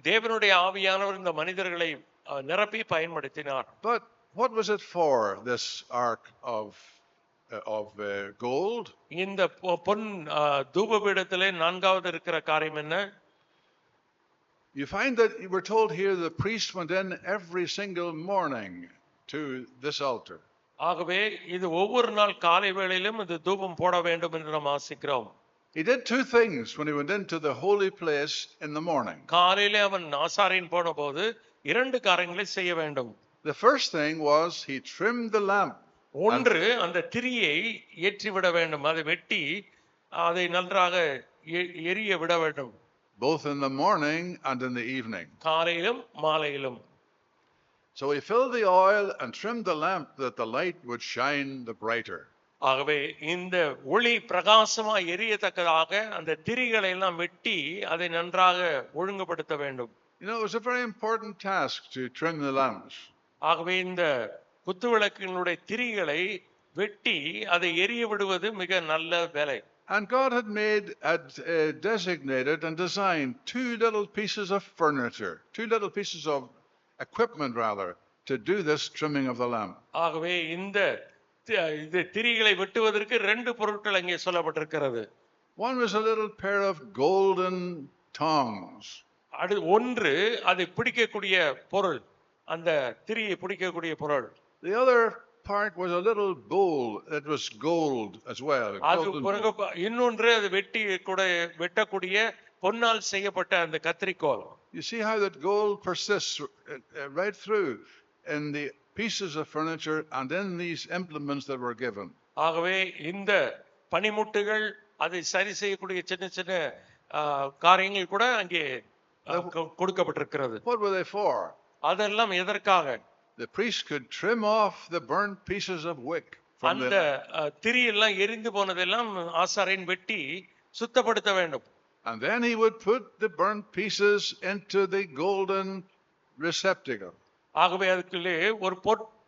தேவனுடைய ஆவியானவர் இந்த மனிதர்களை நிரப்பி பயன்படுத்தினார். But what was it for, this ark of gold? இந்த பொன் தூபபீடத்திலே 4வது இருக்கிற காரியம் என்ன? You find that we're told here the priest went in every single morning to this altar. ஆகவே இது ஒவ்வொரு நாள் காலை வேளையிலும் இது தூபம் போட வேண்டும் என்று நாம் வாசிக்கிறோம். He did two things when he went into the holy place in the morning. காலையிலே அவன் ஆசாரியன் போன போது இரண்டு காரியங்களை செய்ய வேண்டும். The first thing was he trimmed the lamp. ஒன்று, அந்த திரியை ஏற்றிவிட வேண்டும், அதை வெட்டி அதை நன்றாக எரிய விட வேண்டும். Both in the morning and in the evening. காலையிலும் மாலையிலும். So he filled the oil and trimmed the lamp that the light would shine the brighter. ஆகவே இந்த ஒளி பிரகாசமாய் எரியத்தக்கதாக அந்த திரிகளை எல்லாம் வெட்டி அதை நன்றாக ஒழுங்குபடுத்த வேண்டும். You know, it was a very important task to trim the lamps. ஆகவே இந்த குத்துவிளக்கினுடைய திரிகளை வெட்டி அதை எரிய விடுவது மிக நல்ல வேலை. And God had designated and designed two little pieces of furniture, two little pieces of equipment rather, to do this trimming of the lamp. ஆகவே இந்த திரிகளை வெட்டுவதற்கு ரெண்டு பொருட்கள் அங்கே சொல்லப்பட்டிருக்கிறது. One was a little pair of golden tongs. ஒன்று அதை பிடிக்கக்கூடிய பொருள், அந்த திரியை பிடிக்கக்கூடிய பொருள். The other part was a little bowl that was gold as well. இன்னொன்று அது வெட்டக்கூடிய பொன்னால் செய்யப்பட்ட அந்த கத்திரிக்கோல். You see how that gold persists right through in the pieces of furniture and in these implements that were given. ஆகவே இந்த பனிமுட்டுகள் அதை சரி செய்யக்கூடிய சின்ன சின்ன காரியங்கள் கூட அங்கே கொடுக்கப்பட்டிருக்கிறது. What were they for? அதெல்லாம் எதற்காக? The priest could trim off the burnt pieces of wick from அந்த திரி எல்லாம் எரிந்து போனதெல்லாம் ஆசாரியன் வெட்டி சுத்தப்படுத்த வேண்டும். And then he would put the burnt pieces into the golden receptacle. ஆகவே அதுக்குள்ளே ஒரு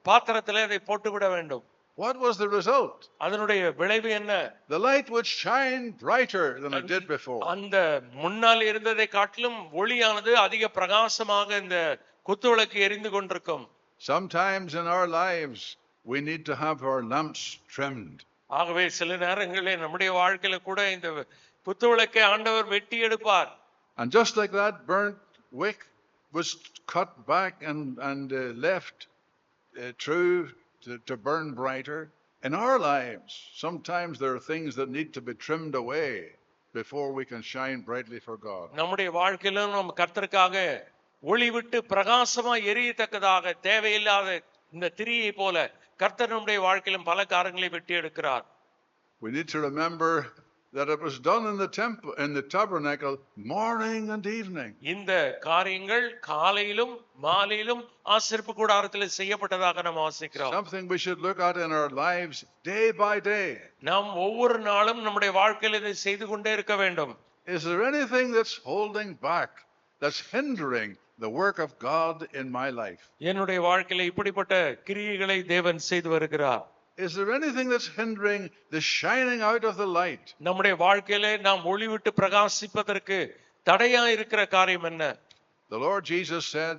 பாத்திரத்திலே அதை போட்டு விட வேண்டும். What was the result? அதனுடைய விளைவு என்ன? The light would shine brighter than it did before. அந்த முன்னால் இருந்ததை காட்டிலும் ஒளியானது அதிக பிரகாசமாக இந்த குத்துவிளக்கு எரிந்து கொண்டிருக்கும். Sometimes in our lives we need to have our lamps trimmed. ஆகவே சில நேரங்களில் நம்முடைய வாழ்க்கையில கூட இந்த குத்துவிளக்கை ஆண்டவர் வெட்டி எடுப்பார். And just like that burnt wick was cut back and left true to burn brighter, in our lives sometimes there are things that need to be trimmed away before we can shine brightly for God. நம்முடைய வாழ்க்கையில நம்ம கர்த்தருக்காக ஒளி விட்டு பிரகாசமா எரியத்தக்கதாக தேவையில்லாத இந்த திரியை போல கர்த்தர் நம்முடைய வாழ்க்கையிலும் பல காரியங்களை வெட்டி எடுக்கிறார். We need to remember that it was done in the temple, in the tabernacle, morning and evening. இந்த காரியங்கள் காலையிலும் மாலையிலும் ஆசரிப்பு கூடாரத்தில் செய்யப்பட்டதாக நாம் வாசிக்கிறோம். Something we should look at in our lives day by day. நாம் ஒவ்வொரு நாளும் நம்முடைய வாழ்க்கையில் இதை செய்து கொண்டே இருக்க வேண்டும். Is there anything that's holding back, that's hindering the work of God in my life? என்னுடைய வாழ்க்கையில இப்படிப்பட்ட கிரியைகளை தேவன் செய்து வருகிறார். Is there anything that's hindering the shining out of the light? நம்முடைய வாழ்க்கையிலே நாம் ஒளி விட்டு பிரகாசிப்பதற்கு தடையா இருக்கிற காரியம் என்ன? The Lord Jesus said,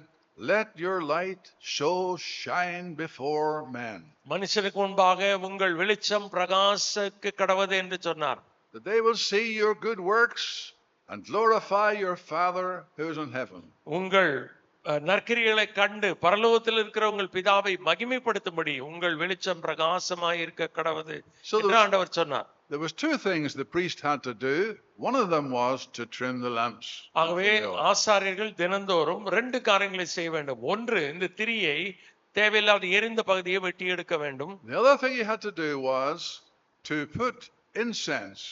"Let your light so shine before men." மனுஷனுக்கு முன்பாக உங்கள் வெளிச்சம் பிரகாசிக்க கடவது என்று சொன்னார். That they will see your good works and glorify your Father who is in heaven. உங்கள் நற்கிரிகளை கண்டு பரலோகத்தில் இருக்கிற உங்கள் பிதாவை மகிமைப்படுத்தும்படி உங்கள் வெளிச்சம் பிரகாசமாய் இருக்க கடவுது என்று ஆண்டவர் சொன்னார். There was two things the priest had to do. One of them was to trim the lamps. ஆகவே ஆசாரியர்கள் தினந்தோறும் ரெண்டு காரியங்களை செய்ய வேண்டும். ஒன்று, இந்த திரியை தேவையில்லாத எரிந்த பகுதியை வெட்டி எடுக்க வேண்டும். The other thing he had to do was to put incense.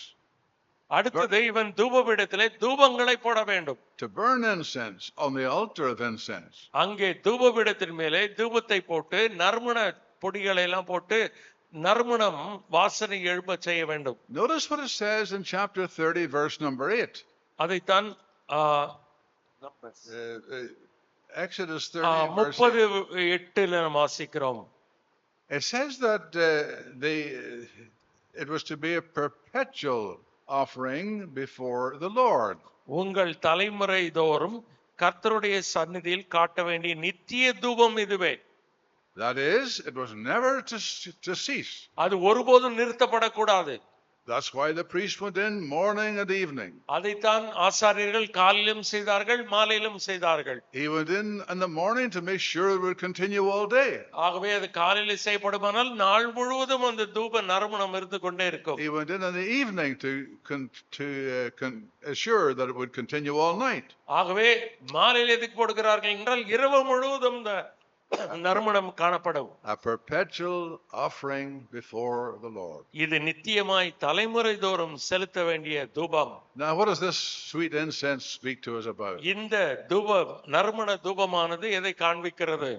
அடுத்தது, இவன் தூபபீடத்திலே தூபங்களை போட வேண்டும். To burn incense on the altar of incense. அங்கே தூபபீடத்தின் மேலே தூபத்தை போட்டு நறுமண பொடிகளை எல்லாம் போட்டு நறுமணம் வாசனை எழும்ப செய்ய வேண்டும். Notice what it says in chapter 30 verse number 8. அதைத்தான் Exodus 30 verse 38 நாம் வாசிக்கிறோம். It says that it was to be a perpetual offering before the Lord. உங்கள் தலைமுறை தோறும் கர்த்தருடைய சந்நிதியில் காட்ட வேண்டிய நித்திய தூபம் இதுவே. That is, it was never to cease. அது ஒருபோதும் நிறுத்தப்படக்கூடாது. That's why the priest went in morning and evening. அதைத்தான் ஆசாரியர்கள் காலையிலும் செய்தார்கள், மாலையிலும் செய்தார்கள். He went in the morning to make sure it would continue all day. ஆகவே அது காலையில் செய்யப்படுமானால் நாள் முழுவதும் அந்த தூப நறுமணம் இருந்து கொண்டே இருக்கும். He went in the evening to assure that it would continue all night. ஆகவே மாலையில் எதுக்கு போடுகிறார்கள் என்றால் இரவு முழுவதும் இந்த நறுமணம் காணப்படும். A perpetual offering before the Lord. இது நித்தியமாய் தலைமுறை தோறும் செலுத்த வேண்டிய தூபம். Now what does this sweet incense speak to us about? இந்த தூப நறுமண தூபமானது எதை காண்பிக்கிறது?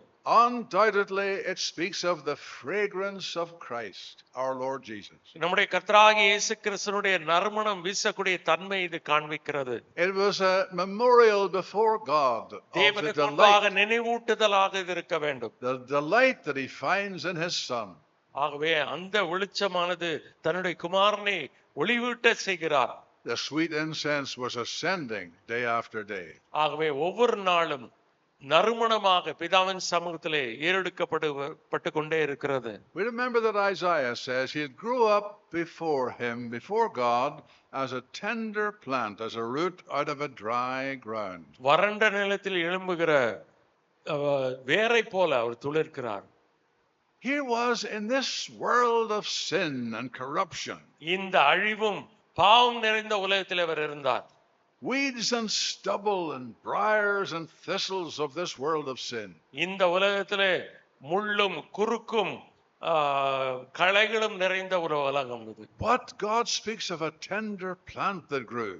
Undoubtedly it speaks of the fragrance of Christ, our Lord Jesus. நம்முடைய கர்த்தராகிய இயேசு கிறிஸ்துவினுடைய நறுமணம் வீசக்கூடிய தன்மை இது காண்பிக்கிறது. It was a memorial before God of தேவனுக்கு the முன்பாக delight, நினைவூட்டுதலாக இது இருக்க வேண்டும். the delight that he finds in his Son. ஆகவே அந்த வெளிச்சமானது தன்னுடைய குமாரனை ஒளிவூட்ட செய்கிறார். The sweet incense was ascending day after day. ஆகவே ஒவ்வொரு நாளும் நறுமணமாக பிதாவின் சமூகத்திலே ஏறெடுக்கப்பட்டு கொண்டே இருக்கிறது. We remember that Isaiah says he grew up before him, before God, as a tender plant, as a root out of a dry ground. வறண்ட நிலத்தில் எழும்புகிற வேரை போல அவர் துளிர்க்கிறார். He was in this world of sin and corruption. இந்த அழிவும் பாவம் நிறைந்த உலகத்தில் அவர் இருந்தார். Weeds and stubble and briars and thistles of this world of sin. இந்த உலகத்திலே முள்ளும் குறுக்கும் களைகளும் நிறைந்த ஒரு உலகம் இது. But God speaks of a tender plant that grew.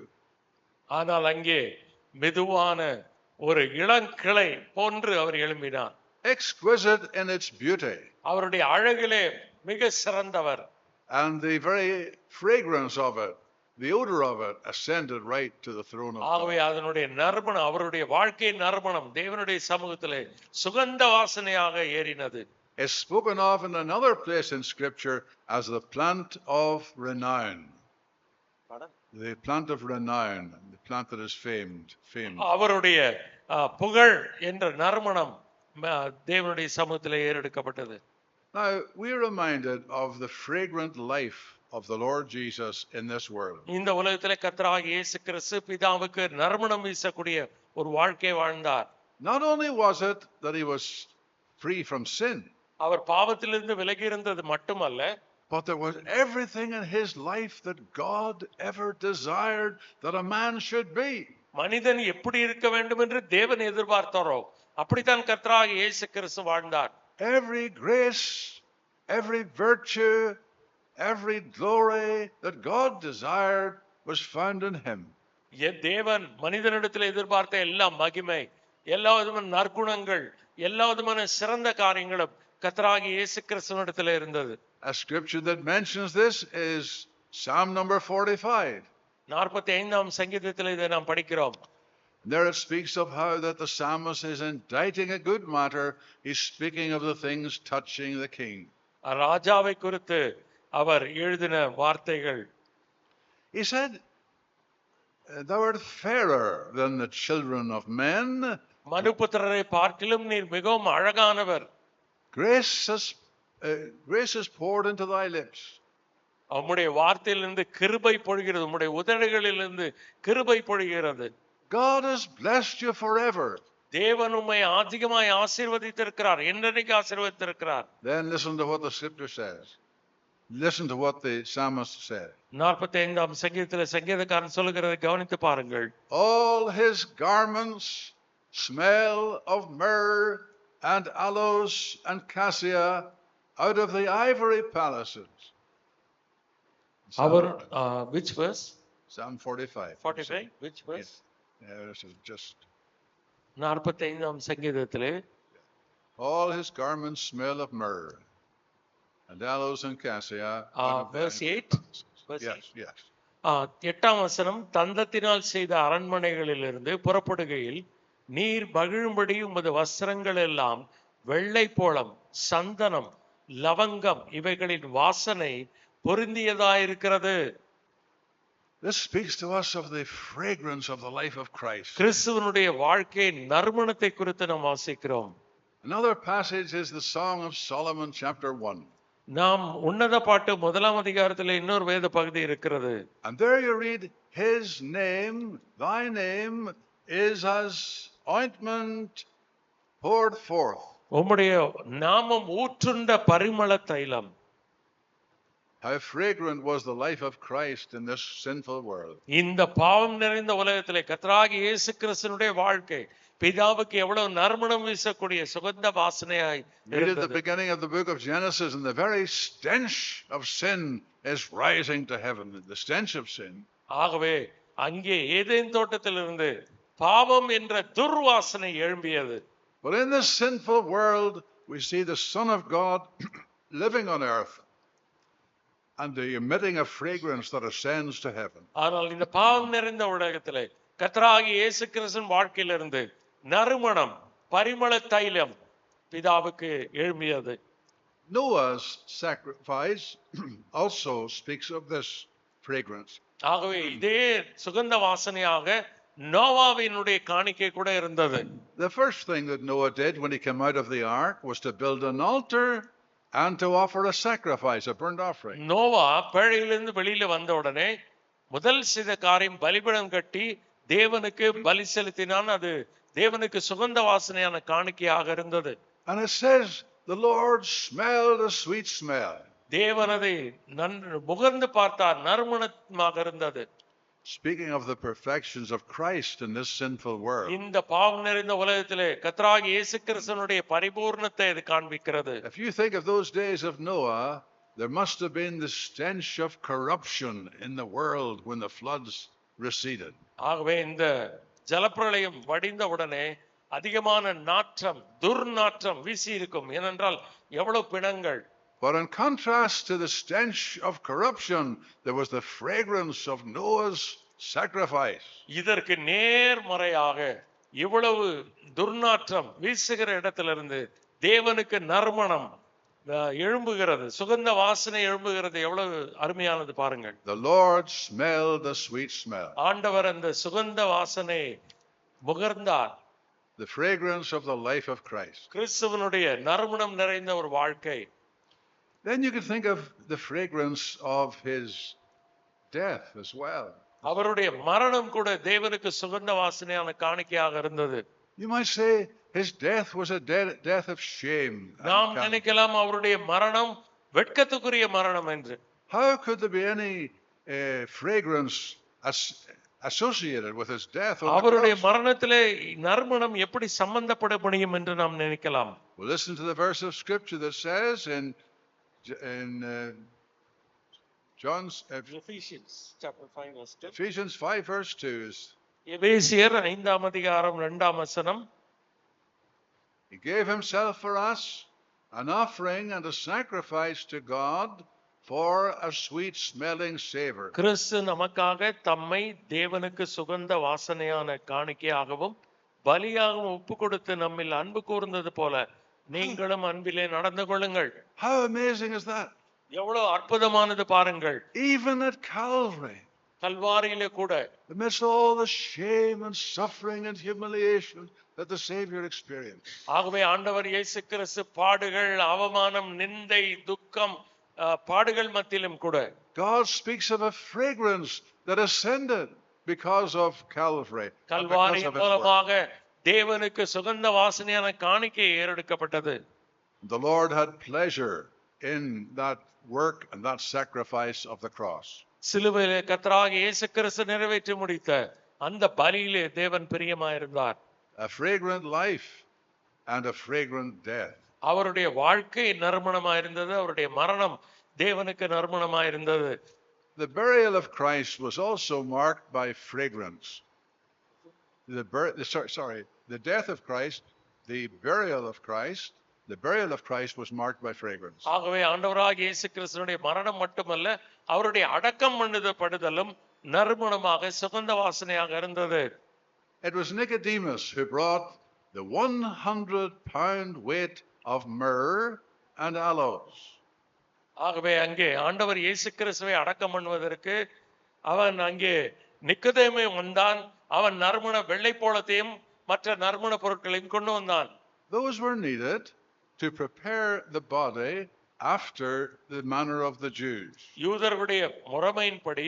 ஆனால் அங்கே மெதுவான ஒரு இளங்கிளை போன்று அவர் எழும்பினார். Exquisite in its beauty. அவருடைய அழகிலே மிக சிறந்தவர். And the very fragrance of it, the odor of it, ascended right to the throne of God. ஆகவே அதனுடைய நறுமணம், அவருடைய வாழ்க்கை நறுமணம் தேவனுடைய சமூகத்திலே சுகந்த வாசனையாக ஏறினது. It's spoken of in another place in Scripture as the plant of renown. The plant of renown, the plant that is famed. அவருடைய புகழ் என்ற நறுமணம் தேவனுடைய சமூகத்திலே ஏறெடுக்கப்பட்டது. Now we are reminded of the fragrant life of the Lord Jesus in this world. இந்த உலகத்திலே கர்த்தராகிய இயேசு கிறிஸ்து பிதாவுக்கு நறுமணம் வீசக்கூடிய ஒரு வாழ்க்கை வாழ்ந்தார். Not only was it that he was free from sin, அவர் பாவத்திலிருந்து விலகி இருந்தது மட்டுமல்ல, but there was everything in his life that God ever desired that a man should be. மனிதன் எப்படி இருக்க வேண்டும் என்று தேவன் எதிர்பார்த்தாரோ அப்படித்தான் கர்த்தராகிய இயேசு கிறிஸ்து வாழ்ந்தார். Every grace, every virtue, every glory that God desired was found in him. தேவன் மனிதனிடத்தில் எதிர்பார்த்த எல்லா மகிமை, எல்லா விதமான நற்குணங்கள், எல்லா விதமான சிறந்த காரியங்களும் கர்த்தராகிய இயேசு கிறிஸ்துவினிடத்தில் இருந்தது. A scripture that mentions this is Psalm number 45. 45ஆம் சங்கீதத்தில் இதை நாம் படிக்கிறோம். There it speaks of how that the psalmist is inditing a good matter. He's speaking of the things touching the king. ராஜாவை குறித்து அவர் எழுதின வார்த்தைகள். He said, "Thou art fairer than the children of men." மனுபுத்திரரை பார்க்கிலும் நீர் மிகவும் அழகானவர். Grace is poured into thy lips. உம்முடைய வார்த்தையிலிருந்து கிருபை பொழிகிறது, உம்முடைய உதடுகளிலிருந்து கிருபை பொழிகிறது. God has blessed you forever. தேவன் உம்மை அதிகமாய் ஆசீர்வதித்திருக்கிறார், என்றென்றைக்கு ஆசீர்வதித்திருக்கிறார். Then listen to what the scripture says. Listen to what the psalmist said. 45ஆம் சங்கீதத்தில் சங்கீதக்காரன் சொல்லுகிறதை கவனித்து பாருங்கள். All his garments smell of myrrh and aloes and cassia out of the ivory palaces. Our which verse? Psalm 45. 45 which verse? Yeah, this is just 45ஆம் சங்கீதத்திலே all his garments smell of myrrh and aloes and cassia. Verse 8. Yes. 8ஆம் வசனம், தந்தத்தினால் செய்த அரண்மனைகளிலிருந்து புறப்படுகையில் நீர் மகிழும்படி உமது வஸ்திரங்கள் எல்லாம் வெள்ளை போளம், சந்தனம், லவங்கம் இவைகளின் வாசனை பொருந்தியதாயிருக்கிறது. This speaks to us of the fragrance of the life of Christ. கிறிஸ்துவனுடைய வாழ்க்கையின் நறுமணத்தை குறித்து நாம் வாசிக்கிறோம். Another passage is the Song of Solomon chapter 1. நாம் உன்னத பாட்டு 1ஆம் அதிகாரத்தில் இன்னொரு வேத பகுதி இருக்கிறது. And there you read, his name, thy name is as ointment poured forth. உம்முடைய நாமம் ஊற்றுண்ட பரிமள தைலம். How fragrant was the life of Christ in this sinful world. இந்த பாவம் நிறைந்த உலகத்திலே கர்த்தராகிய இயேசு கிறிஸ்துவினுடைய வாழ்க்கை பிதாவுக்கு எவ்வளவு நறுமணம் வீசக்கூடிய சுகந்த வாசனையாய் Read at the இருந்தது. beginning of the book of Genesis, and the very stench of sin is rising to heaven. The stench of sin. ஆகவே அங்கே ஏதேன் தோட்டத்திலிருந்து பாவம் என்ற துர்வாசனை எழும்பியது. But in this sinful world, we see the Son of God living on earth and the emitting of fragrance that ascends to heaven. ஆனால் இந்த பாவம் நிறைந்த உலகத்திலே கர்த்தராகிய இயேசு கிறிஸ்துவின் வாழ்க்கையிலிருந்து நறுமணம் பரிமள தைலம் பிதாவுக்கு எழும்பியது. Noah's sacrifice also speaks of this fragrance. ஆகவே இதே சுகந்த வாசனையாக நோவாவினுடைய காணிக்கை கூட இருந்தது. The first thing that Noah did when he came out of the ark was to build an altar and to offer a sacrifice, a burnt offering. Noah பேழையிலிருந்து வெளியில வந்த உடனே முதல் செய்த காரியம் பலிபீடம் கட்டி தேவனுக்கு பலி செலுத்தினான். அது தேவனுக்கு சுகந்த வாசனையான காணிக்கையாக இருந்தது. And it says the Lord smelled a sweet smell. தேவன் அதை நன்று முகர்ந்து பார்த்தார், நறுமணமாக இருந்தது. Speaking of the perfections of Christ in this sinful world. இந்த பாவம் நிறைந்த உலகத்திலே கர்த்தராகிய இயேசு கிறிஸ்துவினுடைய பரிபூர்ணத்தை இது காண்பிக்கிறது. If you think of those days of Noah, there must have been the stench of corruption in the world when the floods receded. ஆகவே இந்த ஜலப்பிரளயம் வடிந்த உடனே அதிகமான நாற்றம் துர்நாற்றம் வீசி இருக்கும். ஏனென்றால் எவ்வளவு பிணங்கள். But in contrast to the stench of corruption, there was the fragrance of Noah's sacrifice. இதற்கு நேர்மறையாக இவ்வளவு துர்நாற்றம் வீசுகிற இடத்திலிருந்து தேவனுக்கு நறுமணம் எழும்புகிறது, சுகந்த வாசனை எழும்புகிறது. எவ்வளவு அருமையானது பாருங்கள். The Lord smelled the sweet smell. ஆண்டவர் அந்த சுகந்த வாசனை முகர்ந்தார். The fragrance of the life of Christ. கிறிஸ்துவனுடைய நறுமணம் நிறைந்த ஒரு வாழ்க்கை. Then you can think of the fragrance of his death as well. அவருடைய மரணம் கூட தேவனுக்கு சுகந்த வாசனையான காணிக்கையாக இருந்தது. You might say his death was a death of shame. நாம் நினைக்கலாம் அவருடைய மரணம் வெட்கத்துக்குரிய மரணம் என்று. How could there be any fragrance associated with his death? அவருடைய மரணத்திலே நறுமணம் எப்படி சம்பந்தப்பட முடியும் என்று நாம் நினைக்கலாம். Well, listen to the verse of scripture that says in John's Ephesians chapter 5 verse 2. Ephesians 5 verse 2 is எபேசியர் 5ஆம் அதிகாரம் 2ஆம் வசனம். He gave himself for us an offering and a sacrifice to God for a sweet smelling savor. கிறிஸ்து நமக்காக தம்மை தேவனுக்கு சுகந்த வாசனையான காணிக்கையாகவும் பலியாகவும் ஒப்பு கொடுத்து நம்மில் அன்பு கூர்ந்தது போல நீங்களும் அன்பிலே நடந்து கொள்ளுங்கள். How amazing is that? எவ்வளவு அற்புதமானது பாருங்கள். Even at Calvary, கல்வாரியிலே கூட amidst all the shame and suffering and humiliation that the Savior experienced. ஆகவே ஆண்டவர் இயேசு கிறிஸ்து பாடுகள், அவமானம், நிந்தை, துக்கம், பாடுகள் மத்தியிலும் கூட God speaks of a fragrance that ascended because of Calvary. Kalvari மூலமாக தேவனுக்கு சுகந்த வாசனையான காணிக்கை ஏறெடுக்கப்பட்டது. The Lord had pleasure in that work and that sacrifice of the cross. சிலுவையிலே கர்த்தராகிய இயேசு கிறிஸ்து நிறைவேற்றி முடித்த அந்த பலியிலே தேவன் பிரியமாயிருந்தார். A fragrant life and a fragrant death. அவருடைய வாழ்க்கை நறுமணமாயிருந்தது, அவருடைய மரணம் தேவனுக்கு நறுமணமாயிருந்தது. The burial of Christ was also marked by fragrance. The death of Christ, the burial of Christ was marked by fragrance. ஆகவே ஆண்டவராகிய இயேசு கிறிஸ்துவினுடைய மரணம் மட்டுமல்ல, அவருடைய அடக்கம் பண்ணுதலும் நறுமணமாக சுகந்த வாசனையாக இருந்தது. It was Nicodemus who brought the 100-pound weight of myrrh and aloes. ஆகவே அங்கே ஆண்டவர் இயேசு கிறிஸ்துவை அடக்கம் பண்ணுவதற்கு அவன் அங்கே நிக்கோதேமே வந்தான். அவன் நறுமண வெள்ளைப்போளத்தையும் மற்ற நறுமண பொருட்களையும் கொண்டு வந்தான். Those were needed to prepare the body after the manner of the Jews. யூதர்களுடைய முறைமையின்படி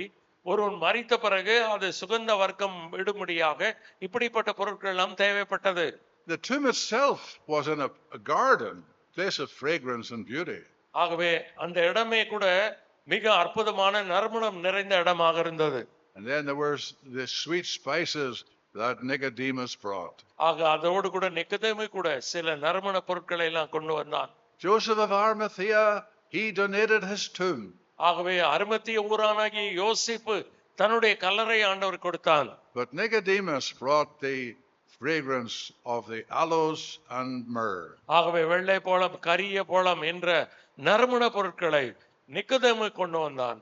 ஒருவன் மரித்த பிறகு அது சுகந்த வர்க்கம் விடும்படியாக இப்படிப்பட்ட பொருட்கள் எல்லாம் தேவைப்பட்டது. The tomb itself was in a garden, place of fragrance and beauty. ஆகவே அந்த இடமே கூட மிக அற்புதமான நறுமணம் நிறைந்த இடமாக இருந்தது. And then there was the sweet spices that Nicodemus brought. ஆக அதோடு கூட நிக்கதேமு கூட சில நறுமண பொருட்களை எல்லாம் கொண்டு வந்தான். Joseph of Arimathea, he donated his tomb. ஆகவே அரிமத்திய ஊரானாகிய யோசேப்பு தன்னுடைய கல்லறை ஆண்டவர் கொடுத்தான். But Nicodemus brought the fragrance of the aloes and myrrh. ஆகவே வெள்ளை போளம் கரிய போளம் என்ற நறுமண பொருட்களை நிக்கதேமு கொண்டு வந்தான்.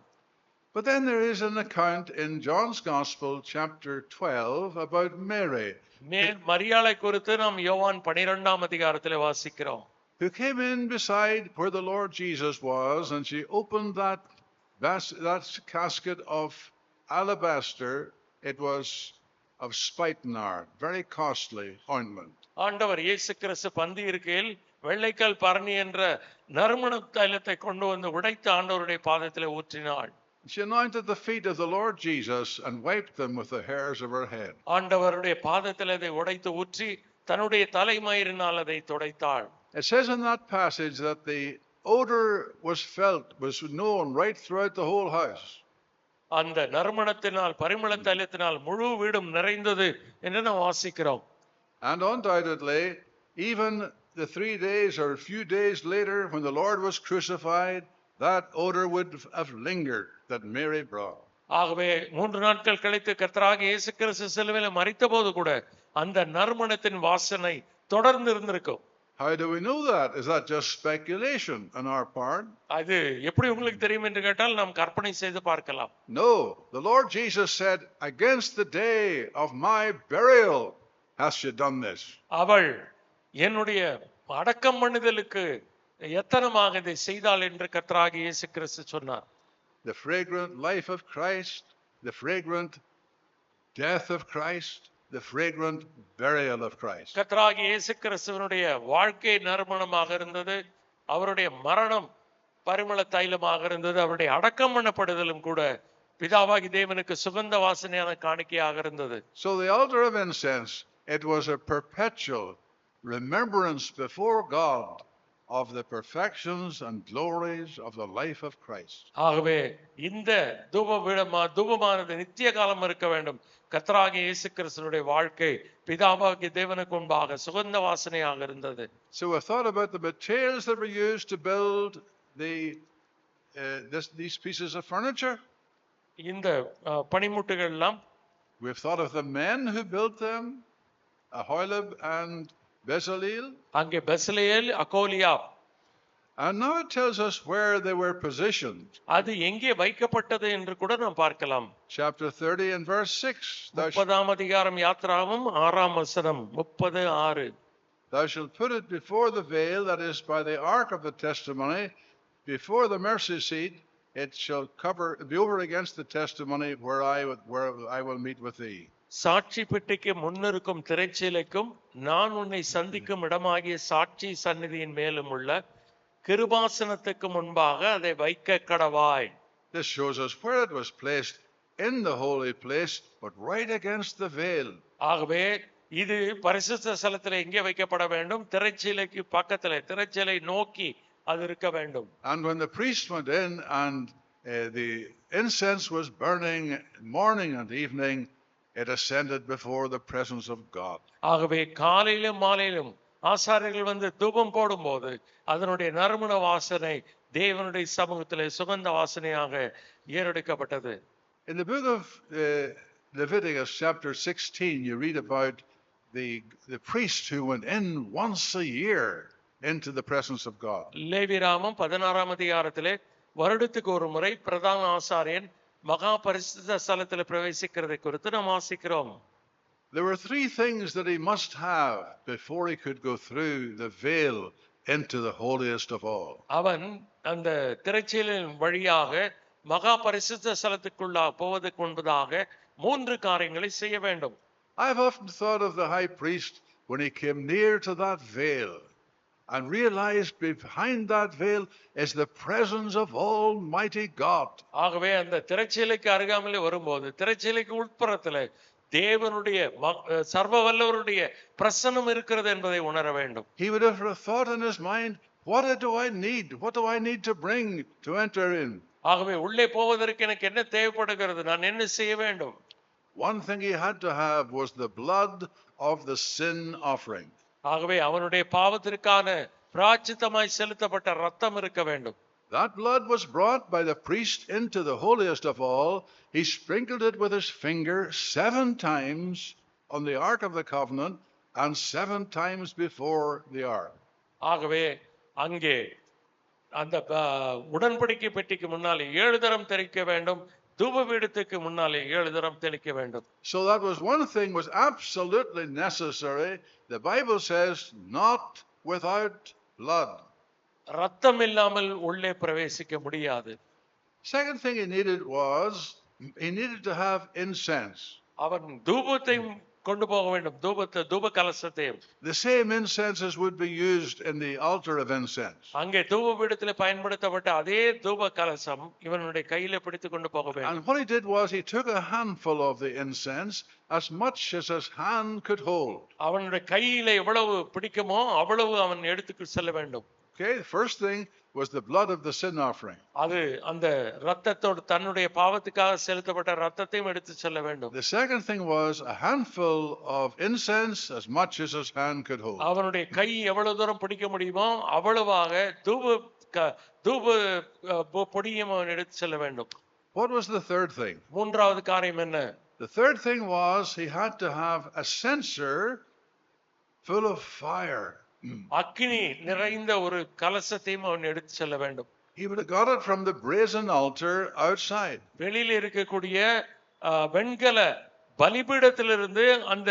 But then there is an account in John's Gospel, chapter 12, about Mary, மரியாளை குறித்து நாம் யோவான் 12ஆம் அதிகாரத்திலே வாசிக்கிறோம். who came in beside where the Lord Jesus was, and she opened that casket of alabaster. It was of spikenard, very costly ointment. ஆண்டவர் இயேசு கிறிஸ்து பந்தி இருக்கையில் வெள்ளைக்கல் பரணி என்ற நறுமண தைலத்தை கொண்டு வந்து உடைத்து ஆண்டவருடைய பாதத்திலே ஊற்றினாள். She anointed the feet of the Lord Jesus and wiped them with the hairs of her head. ஆண்டவருடைய பாதத்தில் அதை உடைத்து ஊற்றி தன்னுடைய தலைமயிரினால் அதை துடைத்தாள். It says in that passage that the odor was felt, was known right throughout the whole house. அந்த நறுமணத்தினால் பரிமள தைலத்தினால் முழு வீடும் நிறைந்தது என்று நாம் வாசிக்கிறோம். And undoubtedly, even the 3 days or a few days later, when the Lord was crucified, that odor would have lingered that Mary brought. ஆகவே 3 நாட்கள் கழித்து கர்த்தராகிய இயேசு கிறிஸ்து சிலுவையிலே மரித்தபோது கூட அந்த நறுமணத்தின் வாசனை தொடர்ந்து இருந்திருக்கும். How do we know that? Is that just speculation on our part? அது எப்படி உங்களுக்கு தெரியும் என்று கேட்டால் நாம் கற்பனை செய்து பார்க்கலாம். No, the Lord Jesus said, against the day of my burial hast you done this. அவள் என்னுடைய அடக்கம் பண்ணுதலுக்கு எத்தனமாக இதை செய்தாள் என்று கர்த்தராகிய இயேசு கிறிஸ்து சொன்னார். The fragrant life of Christ, the fragrant death of Christ, the fragrant burial of Christ. கர்த்தராகிய இயேசு கிறிஸ்துவினுடைய வாழ்க்கை நறுமணமாக இருந்தது, அவருடைய மரணம் பரிமள தைலமாக இருந்தது, அவருடைய அடக்கம் பண்ணப்படுதலும் கூட பிதாவாகி தேவனுக்கு சுகந்த வாசனையான காணிக்கையாக இருந்தது. So the altar of incense, it was a perpetual remembrance before God of the perfections and glories of the life of Christ. ஆகவே இந்த தூபமானது நித்திய காலம் இருக்க வேண்டும். கர்த்தராகிய இயேசு கிறிஸ்துவினுடைய வாழ்க்கை பிதாவாகிய தேவனுக்கு முன்பாக சுகந்த வாசனையாக இருந்தது. So we thought about the materials that were used to build these pieces of furniture. இந்த பனிமுட்டுகள் எல்லாம் We've thought of the men who built them, Ahoilib and Bezalel. அங்கே Bezalel அகோலியா. And now it tells us where they were positioned. அது எங்கே வைக்கப்பட்டது என்று கூட நாம் பார்க்கலாம். Chapter 30 and verse 6. 30ஆம் அதிகாரம் யாத்ராகமம் 6ஆம் வசனம் 36. Thou shalt put it before the veil, that is by the ark of the testimony, before the mercy seat. It shall be over against the testimony where I will meet with thee. சாட்சி பெட்டிக்கு முன்னிருக்கும் திரைச்சீலைக்கும் நான் உன்னை சந்திக்கும் இடமாகிய சாட்சி சந்நிதியின் மேலும் உள்ள கிருபாசனத்துக்கு முன்பாக அதை வைக்க கடவாய். This shows us where it was placed in the holy place, but right against the veil. ஆகவே இது பரிசுத்த ஸ்தலத்திலே எங்கே வைக்கப்பட வேண்டும்? திரைச்சீலைக்கு பக்கத்திலே, திரைச்சீலை நோக்கி அது இருக்க வேண்டும். And when the priest went in and the incense was burning morning and evening, it ascended before the presence of God. ஆகவே காலையிலும் மாலையிலும் ஆசாரியர்கள் வந்து தூபம் போடும்போது அதனுடைய நறுமண வாசனை தேவனுடைய சமூகத்திலே சுகந்த வாசனையாக ஏறெடுக்கப்பட்டது. In the book of Leviticus chapter 16, you read about the priest who went in once a year into the presence of God. லேவியராகமம் 16ஆம் அதிகாரத்திலே வருடத்துக்கு ஒரு முறை பிரதான ஆசாரியன் மகா பரிசுத்த ஸ்தலத்திலே பிரவேசிக்கிறதை குறித்து நாம் வாசிக்கிறோம். There were 3 things that he must have before he could go through the veil into the holiest of all. அவன் அந்த திரைச்சீலின் வழியாக மகா பரிசுத்த ஸ்தலத்துக்குள்ள போவதற்கு முன்பதாக 3 காரியங்களை செய்ய வேண்டும். I've often thought of the high priest when he came near to that veil. and realize behind that veil is the presence of Almighty God. ஆகவே அந்த திரைச்சீலைக்கு அருகாமலே வரும்போது திரைச்சீலைக்கு உட்புறத்துல தேவனுடைய சர்வ வல்லவருடைய பிரசன்னம் இருக்கிறது என்பதை உணர வேண்டும். He would have thought in his mind, what do I need? What do I need to bring to enter in? ஆகவே உள்ளே போவதற்கு எனக்கு என்ன தேவைப்படுகிறது, நான் என்ன செய்ய வேண்டும்? One thing he had to have was the blood of the sin offering. ஆகவே அவனுடைய பாவத்திற்கான பிராயச்சித்தமாய் செலுத்தப்பட்ட இரத்தம் இருக்க வேண்டும். That blood was brought by the priest into the holiest of all. He sprinkled it with his finger 7 times on the Ark of the Covenant and 7 times before the Ark. ஆகவே அங்கே அந்த உடன்படிக்கை பெட்டிக்கு முன்னாலே 7 தரம் தெளிக்க வேண்டும், தூபபீடத்துக்கு முன்னாலே 7 தரம் தெளிக்க வேண்டும். So that was one thing was absolutely necessary. The Bible says not without blood. ரத்தம் இல்லாமல் உள்ளே பிரவேசிக்க முடியாது. Second thing he needed was he needed to have incense. அவன் தூபத்தை கொண்டு போக வேண்டும், தூப கலசத்தையும். The same incenses would be used in the altar of incense. அங்கே தூபபீடத்திலே பயன்படுத்தப்பட்ட அதே தூப கலசம் இவனுடைய கையில பிடித்து கொண்டு போக வேண்டும். And what he did was he took a handful of the incense, as much as his hand could hold. அவனுடைய கையில எவ்வளவு பிடிக்குமோ அவ்வளவு அவன் எடுத்து செல்ல வேண்டும். Okay, the first thing was the blood of the sin offering. அது அந்த இரத்தத்தோடு தன்னுடைய பாவத்துக்காக செலுத்தப்பட்ட இரத்தத்தையும் எடுத்து செல்ல வேண்டும். The second thing was a handful of incense, as much as his hand could hold. அவனுடைய கை எவ்வளவு தூரம் பிடிக்க முடியுமோ அவ்வளவாக தூப பொடியும் அவன் எடுத்து செல்ல வேண்டும். What was the third thing? மூன்றாவது காரியம் என்ன? The third thing was he had to have a censer full of fire. அக்கினி நிறைந்த ஒரு கலசத்தையும் அவன் எடுத்து செல்ல வேண்டும். He would have got it from the brazen altar outside. வெளியில இருக்கக்கூடிய வெண்கல பலிபீடத்திலிருந்து அந்த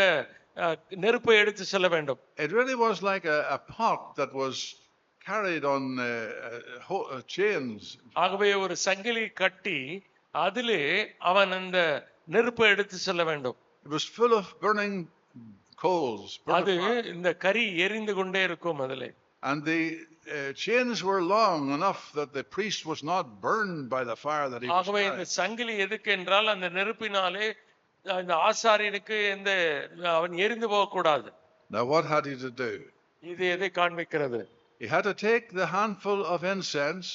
நெருப்பை எடுத்து செல்ல வேண்டும். It really was like a pot that was carried on chains. ஆகவே ஒரு சங்கிலி கட்டி அதிலே அவன் அந்த நெருப்பை எடுத்து செல்ல வேண்டும். It was full of burning coals. அது இந்த கரி எரிந்து கொண்டே இருக்கும் அதிலே. And the chains were long enough that the priest was not burned by the fire that he was ஆகவே இந்த சங்கிலி எதுக்கு என்றால் அந்த நெருப்பினாலே இந்த ஆசாரியனுக்கு அவன் எரிந்து போக கூடாது. Now what had he to do? இது எதை காண்பிக்கிறது? He had to take the handful of incense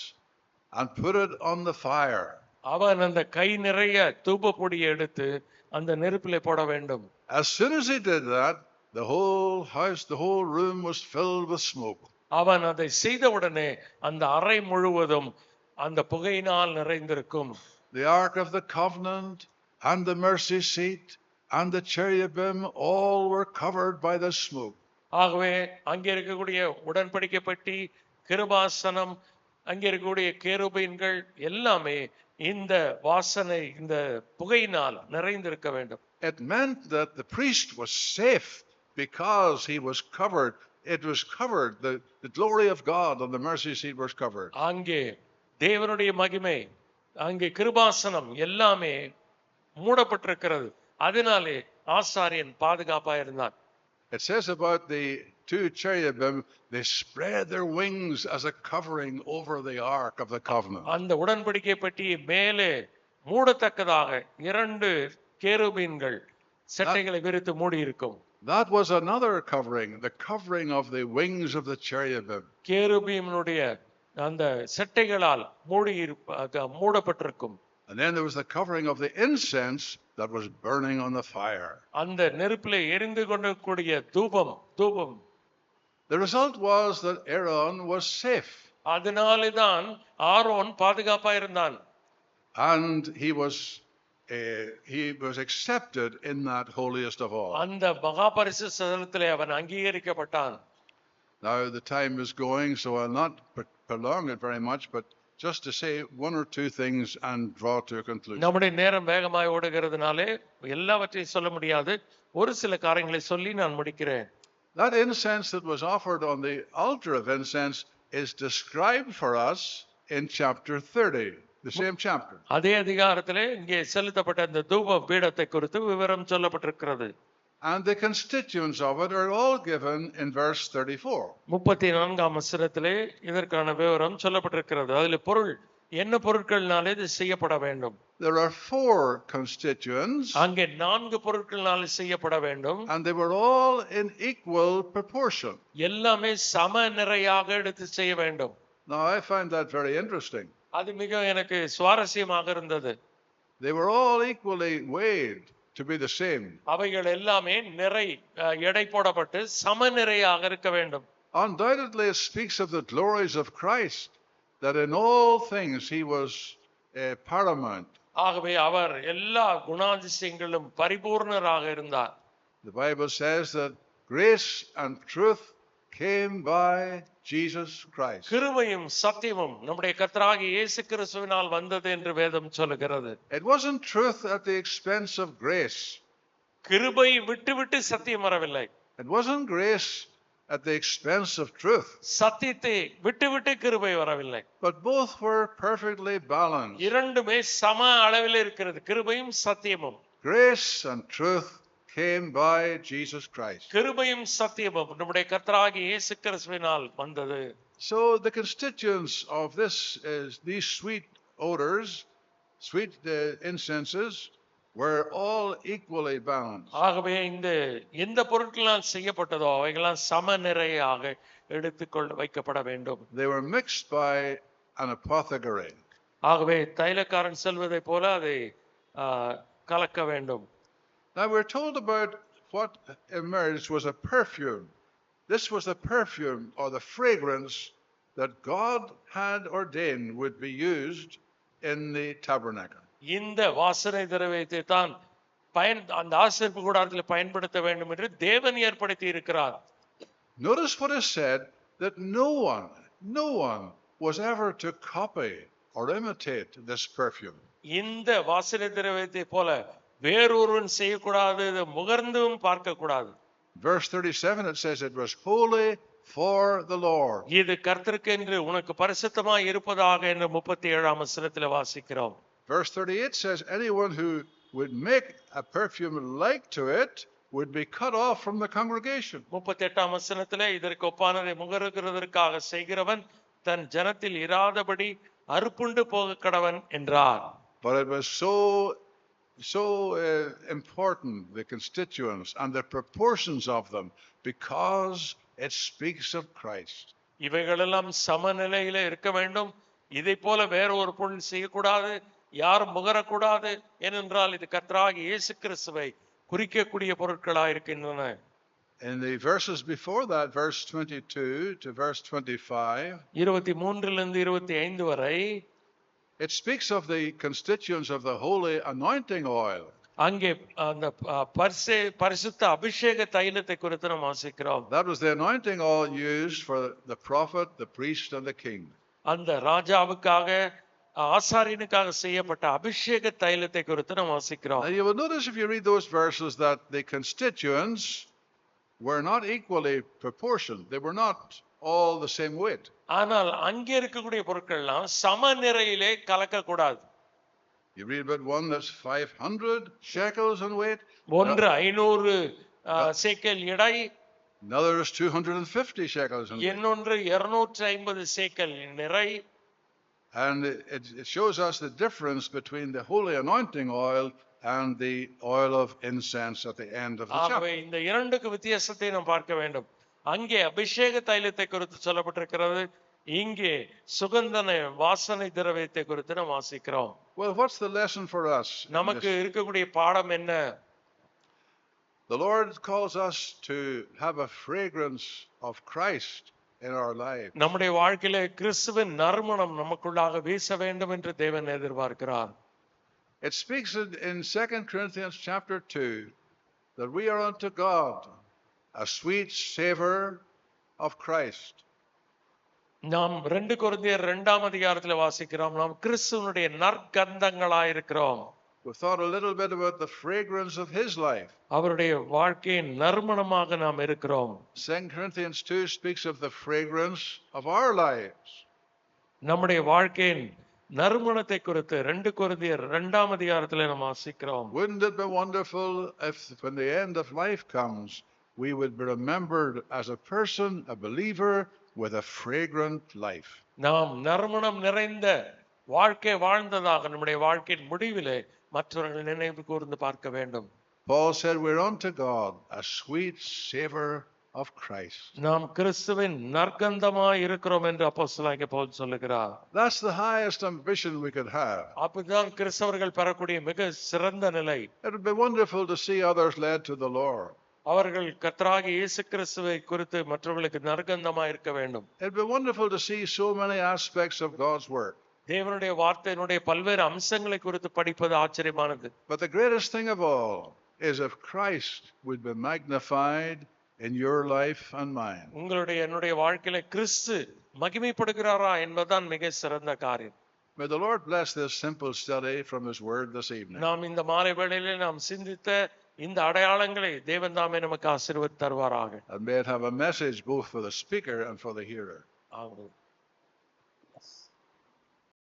and put it on the fire. அவன் அந்த கை நிறைய தூப பொடியை எடுத்து அந்த நெருப்பிலே போட வேண்டும். As soon as he did that, the whole house, the whole room was filled with smoke. அவன் அதை செய்தவுடனே அந்த அறை முழுவதும் அந்த புகையினால் நிறைந்திருக்கும். The Ark of the Covenant and the mercy seat and the cherubim all were covered by the smoke. ஆகவே அங்கே இருக்கக்கூடிய உடன்படிக்கை பெட்டி, கிருபாசனம், அங்கே இருக்கக்கூடிய கேருபீன்கள் எல்லாமே இந்த வாசனை இந்த புகையினால் நிறைந்திருக்க வேண்டும். It meant that the priest was safe because he was covered. It was covered. The glory of God on the mercy seat was covered. அங்கே தேவனுடைய மகிமை, அங்கே கிருபாசனம் எல்லாமே மூடப்பட்டிருக்கிறது. அதனாலே ஆசாரியன் பாதுகாப்பா இருந்தான். It says about the 2 cherubim, they spread their wings as a covering over the Ark of the Covenant. அந்த உடன்படிக்கை பெட்டியை மேலே மூடத்தக்கதாக 2 கேருபீன்கள் செட்டைகளை விரித்து மூடி இருக்கும். That was another covering, the covering of the wings of the cherubim. கேருபீனுடைய அந்த செட்டைகளால் மூடப்பட்டிருக்கும். And then there was the covering of the incense that was burning on the fire. அந்த நெருப்பிலே எரிந்து கொண்டிருக்கக்கூடிய தூபம். The result was that Aaron was safe. அதனாலே தான் Aaron பாதுகாப்பா இருந்தான். And he was accepted in that holiest of all. அந்த மகா பரிசுத்த ஸ்தலத்திலே அவன் அங்கீகரிக்கப்பட்டான். Now the time is going, so I'll not prolong it very much, but just to say 1 or 2 things and draw to a conclusion. நம்முடைய நேரம் வேகமாய் ஓடுகிறதுனாலே எல்லாவற்றையும் சொல்ல முடியாது. ஒரு சில காரியங்களை சொல்லி நான் முடிக்கிறேன். That incense that was offered on the altar of incense is described for us in chapter 30, the same chapter. அதே அதிகாரத்திலே இங்கே செலுத்தப்பட்ட அந்த தூப பீடத்தை குறித்து விவரம் சொல்லப்பட்டிருக்கிறது. And the constituents of it are all given in verse 34. 34ஆம் வசனத்திலே இதற்கான விவரம் சொல்லப்பட்டிருக்கிறது. அதில் பொருள் என்ன பொருட்கள்னாலே இது செய்யப்பட வேண்டும். There are 4 constituents. அங்கே 4 பொருட்கள்னாலே செய்யப்பட வேண்டும். And they were all in equal proportion. எல்லாமே சம நிறையாக எடுத்து செய்ய வேண்டும். Now I find that very interesting. அது மிக எனக்கு சுவாரஸ்யமாக இருந்தது. They were all equally weighed to be the same. அவைகள் எல்லாமே எடை போடப்பட்டு சம நிறையாக இருக்க வேண்டும். Undoubtedly it speaks of the glories of Christ, that in all things he was paramount. ஆகவே அவர் எல்லா குணாதிசயங்களும் பரிபூர்ணராக இருந்தார். The Bible says that grace and truth came by Jesus Christ. கிருபையும் சத்தியமும் நம்முடைய கர்த்தராகிய இயேசு கிறிஸ்துவினால் வந்தது என்று வேதம் சொல்லுகிறது. It wasn't truth at the expense of grace. கிருபை விட்டு சத்தியம் வரவில்லை. It wasn't grace at the expense of truth. சத்தியத்தை விட்டு கிருபை வரவில்லை. But both were perfectly balanced. இரண்டுமே சம அளவில் இருக்கிறது, கிருபையும் சத்தியமும். Grace and truth came by Jesus Christ. கிருபையும் சத்தியமும் நம்முடைய கர்த்தராகிய இயேசு கிறிஸ்துவினால் வந்தது. So the constituents of these sweet odors, sweet incenses, were all equally balanced. ஆகவே இந்த எந்த பொருட்களால் செய்யப்பட்டதோ அவைகளாம் சம நிறையாக எடுத்துக்கொள்ள வைக்கப்பட வேண்டும். They were mixed by an apothecary. ஆகவே தைலக்காரன் செல்வதை போல அதை கலக்க வேண்டும். Now we're told about what emerged was a perfume. This was the perfume or the fragrance that God had ordained would be used in the tabernacle. இந்த வாசனை திரவியத்தை தான் அந்த ஆசரிப்பு கூடாரத்தில் பயன்படுத்த வேண்டும் என்று தேவன் ஏற்படுத்தி இருக்கிறார். Notice what is said, that no one was ever to copy or imitate this perfume. இந்த வாசனை திரவியத்தை போல வேறொருவன் செய்யக்கூடாது, முகர்ந்தும் பார்க்க கூடாது. Verse 37 it says it was holy for the Lord. இது கர்த்தருக்கு என்று உனக்கு பரிசுத்தமாய் இருப்பதாக என்று 37ஆம் வசனத்தில் வாசிக்கிறோம். Verse 38 says anyone who would make a perfume like to it would be cut off from the congregation. 38ஆம் வசனத்திலே இதற்கு ஒப்பானதை முகருகிறதற்காக செய்கிறவன் தன் ஜனத்தில் இராதபடி அறுப்புண்டு போக கடவன் என்றார். But it was so important, the constituents and the proportions of them, because it speaks of Christ. இவைகளெல்லாம் சமநிலையில இருக்க வேண்டும். இதை போல வேற ஒரு பொருள் செய்யக்கூடாது, யாரும் முகரக்கூடாது. ஏனென்றால் இது கர்த்தராகிய இயேசு கிறிஸ்துவை குறிக்கக்கூடிய பொருட்களாக இருக்கின்றன. In the verses before that, verse 22 to verse 25, 23லிருந்து 25 வரை, it speaks of the constituents of the holy anointing oil. அங்கே அந்த பரிசுத்த அபிஷேக தைலத்தை குறித்து நாம் வாசிக்கிறோம். That was the anointing oil used for the prophet, the priest and the king. அந்த ராஜாவுக்காக ஆசாரியனுக்காக செய்யப்பட்ட அபிஷேக தைலத்தை குறித்து நாம் வாசிக்கிறோம். Now you will notice if you read those verses that the constituents were not equally proportioned. They were not all the same weight. ஆனால் அங்கே இருக்கக்கூடிய பொருட்கள்லாம் சம நிறையிலே கலக்க கூடாது. You read about one that's 500 shekels in weight. ஒன்று 500 சேக்கல் எடை. Another is 250 shekels in weight. இன்னொன்று 250 சேக்கல் நிறை. And it shows us the difference between the holy anointing oil and the oil of incense at the end of the chapter. ஆகவே இந்த இரண்டுக்கு வித்தியாசத்தை நாம் பார்க்க வேண்டும். அங்கே அபிஷேக தைலத்தை குறித்து சொல்லப்பட்டிருக்கிறது, இங்கே சுகந்தன வாசனை திரவியத்தை குறித்து நாம் வாசிக்கிறோம். Well, what's the lesson for us? நமக்கு இருக்கக்கூடிய பாடம் என்ன? The Lord calls us to have a fragrance of Christ in our lives. நம்முடைய வாழ்க்கையிலே கிறிஸ்துவின் நறுமணம் நமக்குள்ளாக வீச வேண்டும் என்று தேவன் எதிர்பார்க்கிறார். It speaks in 2 Corinthians chapter 2 that we are unto God a sweet savor of Christ. நாம் 2 கொரிந்தியர் 2ஆம் அதிகாரத்தில் வாசிக்கிறோம், நாம் கிறிஸ்துவினுடைய நற்கந்தங்களாய் இருக்கிறோம். We thought a little bit about the fragrance of his life. அவருடைய வாழ்க்கையின் நறுமணமாக நாம் இருக்கிறோம். 2 Corinthians 2 speaks of the fragrance of our lives. நம்முடைய வாழ்க்கையின் நறுமணத்தை குறித்து 2 கொரிந்தியர் 2ஆம் அதிகாரத்திலே நாம் வாசிக்கிறோம். Wouldn't it be wonderful if when the end of life comes, we would be remembered as a person, a believer with a fragrant life? நாம் நறுமணம் நிறைந்த வாழ்க்கை வாழ்ந்ததாக நம்முடைய வாழ்க்கையின் முடிவிலே மற்றவர்கள் நினைவு கூர்ந்து பார்க்க வேண்டும். Paul said, we're unto God a sweet savor of Christ. நாம் கிறிஸ்துவின் நற்கந்தமாய் இருக்கிறோம் என்று அப்போஸ்தலனாகிய பவுல் சொல்லுகிறார். That's the highest ambition we could have. அப்பதான் கிறிஸ்தவர்கள் பெறக்கூடிய மிக சிறந்த நிலை. It would be wonderful to see others led to the Lord. அவர்கள் கர்த்தராகிய இயேசு கிறிஸ்துவை குறித்து மற்றவர்களுக்கு நற்கந்தமாய் இருக்க வேண்டும். It would be wonderful to see so many aspects of God's word. தேவனுடைய வார்த்தையினுடைய பல்வேறு அம்சங்களை குறித்து படிப்பது ஆச்சரியமானது. But the greatest thing of all is if Christ would be magnified in your life and mine. உங்களுடைய என்னுடைய வாழ்க்கையில கிறிஸ்து மகிமைப்படுகிறாரா என்பதுதான் மிக சிறந்த காரியம். May the Lord bless this simple study from His Word this evening. நாம் இந்த மாலை வேளையிலே நாம் சிந்தித்த இந்த அடையாளங்களை தேவன் தாமே நமக்கு ஆசீர்வதித்து தருவாராக. And may it have a message both for the speaker and for the hearer. Amen.